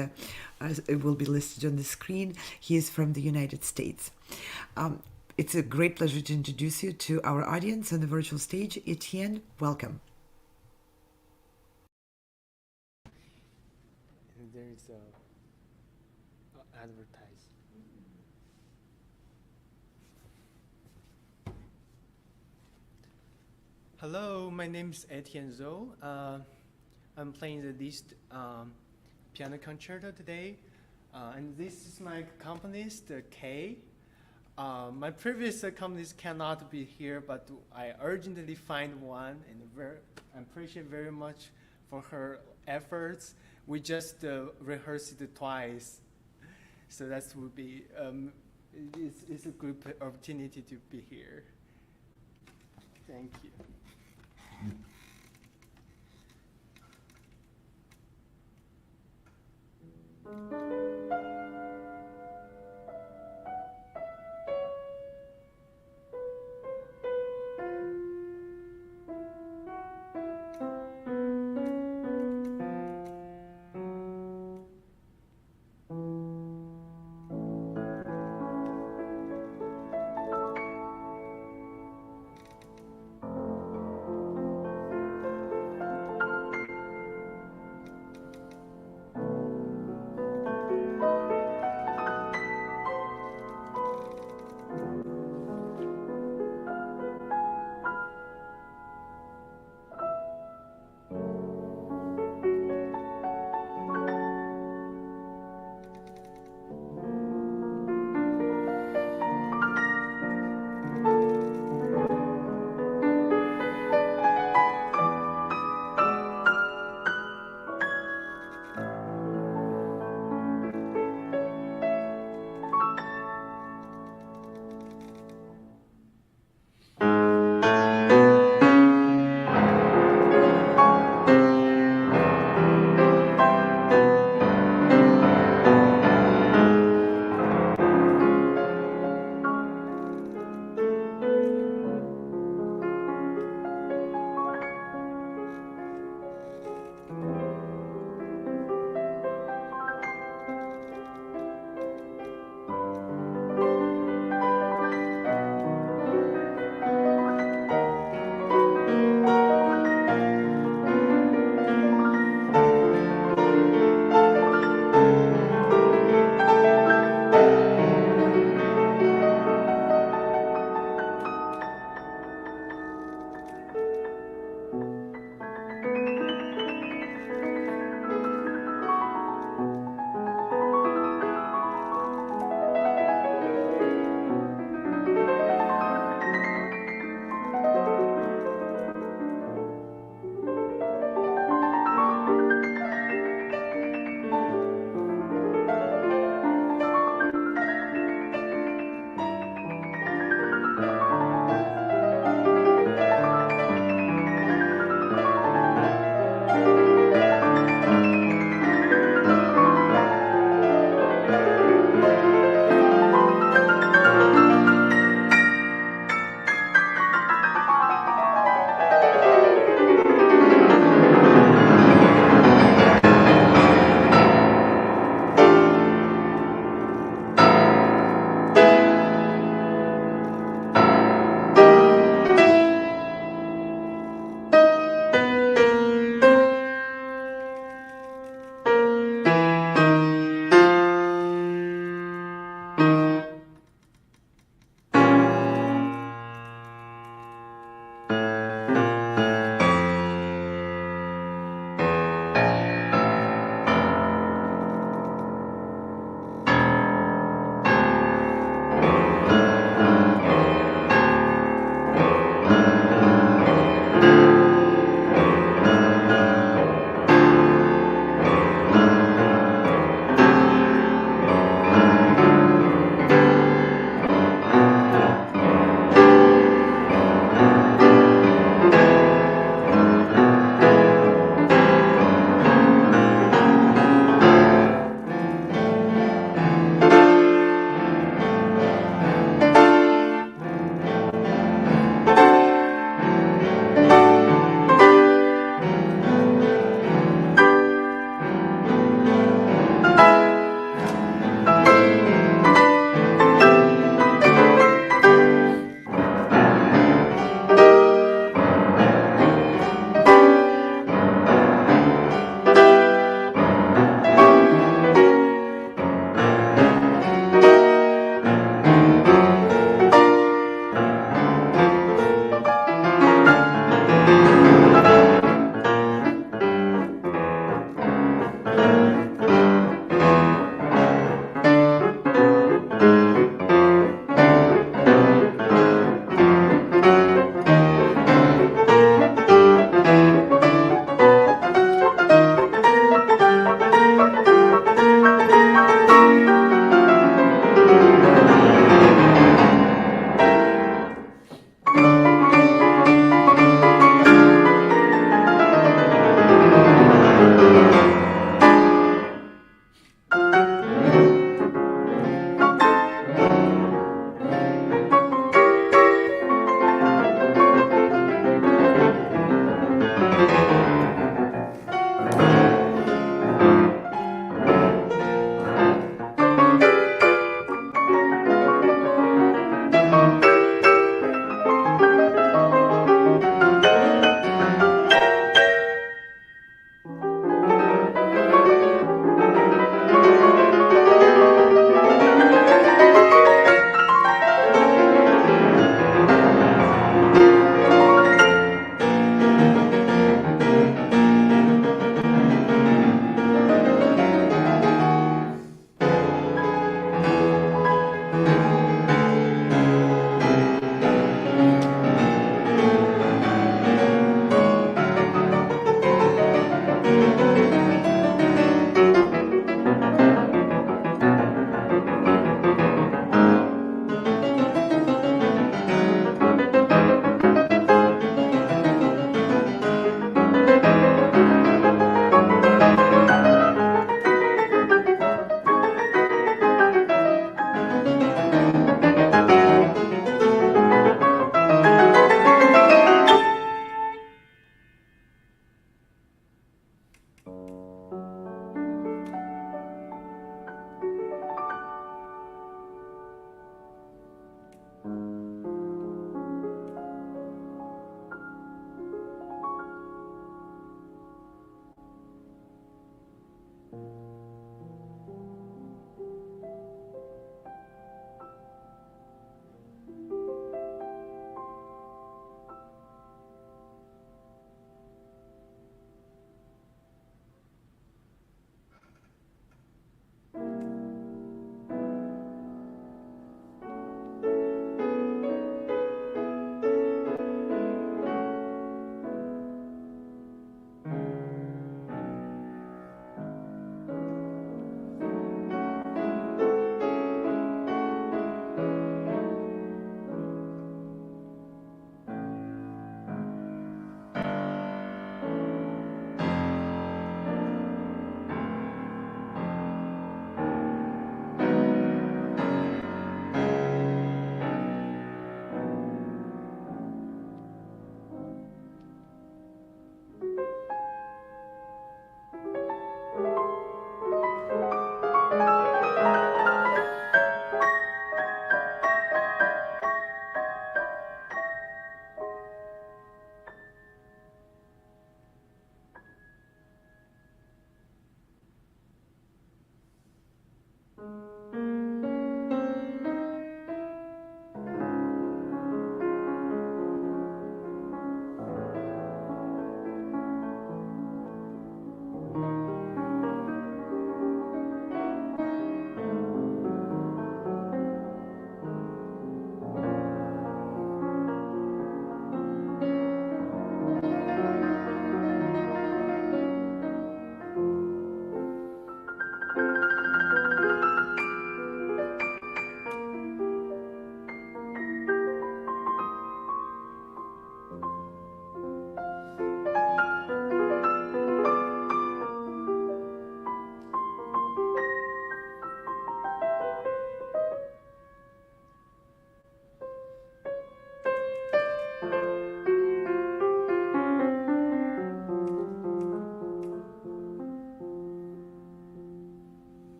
[SPEAKER 1] it will be listed on the screen. He is from the United States. It's a great pleasure to introduce you to our audience on the virtual stage. Etienne, welcome.
[SPEAKER 10] There is advertise. Hello, my name is Etienne Zhou. I'm playing the Liszt piano concerto today, and this is my accompanist, Kay. My previous accompanist cannot be here, but I urgently find one, and I appreciate very much for her efforts. We just rehearsed it twice, so that would be it's a good opportunity to be here. Thank you.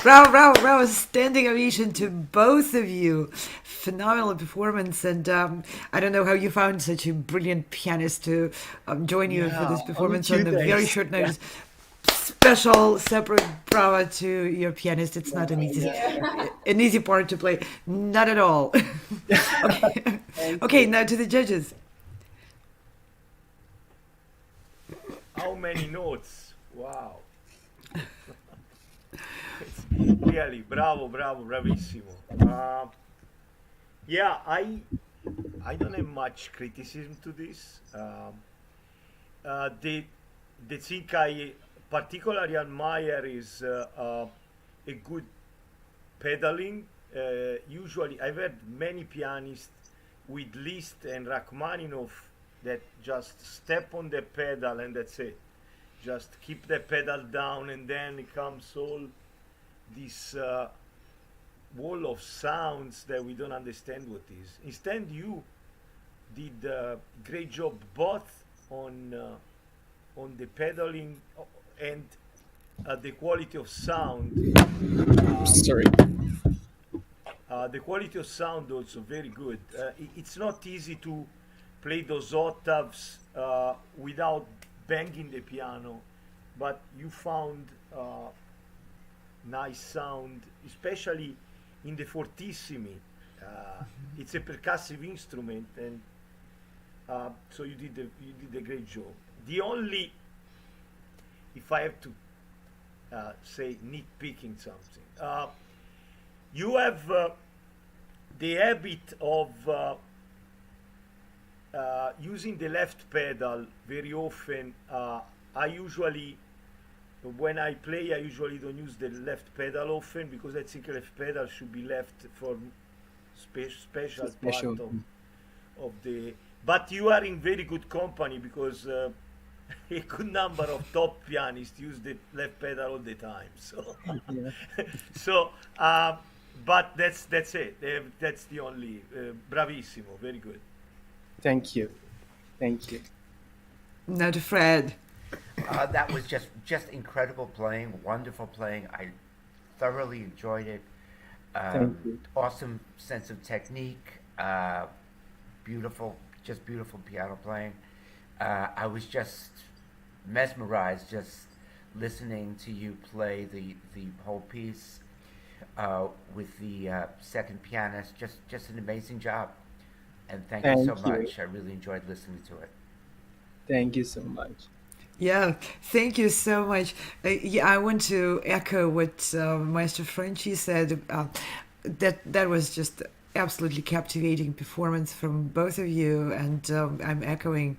[SPEAKER 1] Bravo, bravo, bravo. Standing ovation to both of you. Phenomenal performance. And I don't know how you found such a brilliant pianist to join you for this
[SPEAKER 10] only
[SPEAKER 1] performance
[SPEAKER 10] two
[SPEAKER 1] on a very
[SPEAKER 10] days.
[SPEAKER 1] short notice. Special separate bravo to your pianist. It's not an easy part to play. Not at all. Okay, okay, now to the judges.
[SPEAKER 4] How many notes? Wow. It's really bravo, bravo, bravissimo. Yeah, I don't have much criticism to this. The thing I particularly admire is a good pedaling. Usually, I've heard many pianists with Liszt and Rachmaninoff that just step on the pedal and that's it. Just keep the pedal down and then it comes all this wall of sounds that we don't understand what is. Instead, you did a great job both on the pedaling and the quality of sound.
[SPEAKER 10] Sorry.
[SPEAKER 4] The quality of sound also very good. It's not easy to play those octaves without banging the piano, but you found nice sound, especially in the fortissimi. It's a percussive instrument, and so you did a great job. The only, if I have to say nitpicking something, you have the habit of using the left pedal very often. I usually, when I play, I usually don't use the left pedal often because I think left pedal should be left for special part of the. But you are in very good company because a good number of top pianists use the left pedal all the time. So, so, but that's it. That's the only bravissimo, very good.
[SPEAKER 10] Thank you. Thank you.
[SPEAKER 1] Now to Fred.
[SPEAKER 5] That was just incredible playing, wonderful playing. I thoroughly enjoyed it.
[SPEAKER 10] Thank you.
[SPEAKER 5] Awesome sense of technique. Beautiful piano playing. I was just mesmerized just listening to you play the whole piece with the second pianist. Just an amazing job. And thank you so much. I really enjoyed listening to it.
[SPEAKER 10] Thank you so much.
[SPEAKER 1] Yeah, thank you so much. Yeah, I want to echo what Maestro Franci said. That was just absolutely captivating performance from both of you, and I'm echoing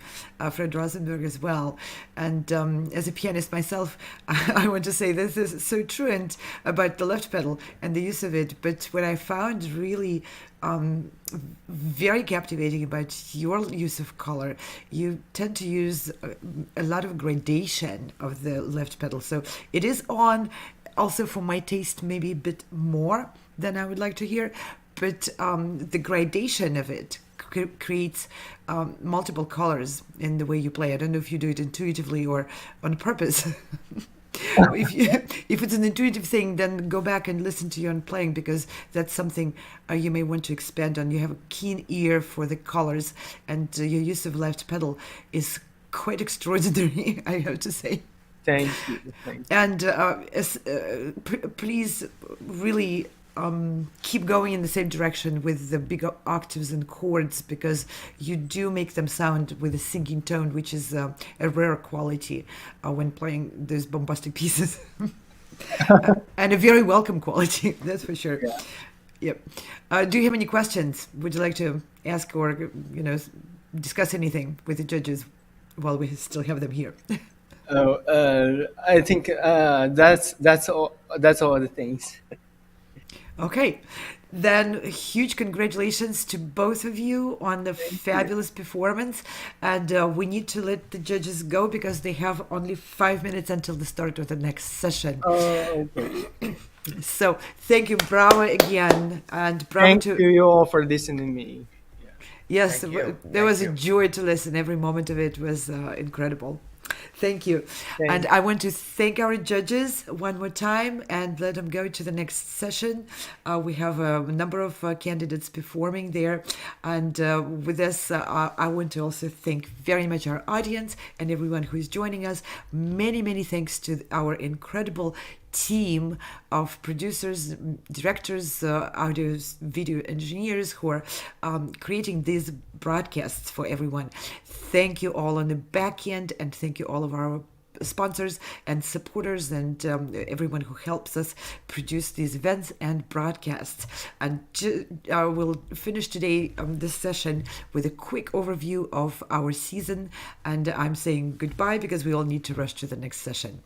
[SPEAKER 1] Fred Rosenberg as well. And as a pianist myself, I want to say this is so true and about the left pedal and the use of it. But what I found really very captivating about your use of color, you tend to use a lot of gradation of the left pedal. So it is on, also for my taste, maybe a bit more than I would like to hear. But the gradation of it creates multiple colors in the way you play. I don't know if you do it intuitively or on purpose. If it's an intuitive thing, then go back and listen to your own playing, because that's something you may want to expand on. You have a keen ear for the colors, and your use of left pedal is quite extraordinary, I have to say.
[SPEAKER 10] Thank you. Thank you.
[SPEAKER 1] And please really keep going in the same direction with the big octaves and chords, because you do make them sound with a singing tone, which is a rare quality when playing those bombastic pieces. And a very welcome quality, that's for sure. Yeah. Yep. Do you have any questions? Would you like to ask or discuss anything with the judges while we still have them here?
[SPEAKER 10] I think that's all. That's all the things.
[SPEAKER 1] Okay, then huge congratulations to both of you on the fabulous performance. And we need to let the judges go because they have only 5 minutes until the start of the next session.
[SPEAKER 10] Okay.
[SPEAKER 1] So thank you, bravo again, and bravo
[SPEAKER 10] Thank you all for listening to me.
[SPEAKER 1] Yes, there was a joy to listen. Every moment of it was incredible. Thank you.
[SPEAKER 10] Thanks.
[SPEAKER 1] And I want to thank our judges one more time and let them go to the next session. We have a number of candidates performing there. And with this, I want to also thank very much our audience and everyone who is joining us. Many, many thanks to our incredible team of producers, directors, audio, video engineers who are creating these broadcasts for everyone. Thank you all on the back end, and thank you all of our sponsors and supporters and everyone who helps us produce these events and broadcasts. And we'll finish today this session with a quick overview of our season, and I'm saying goodbye because we all need to rush to the next session.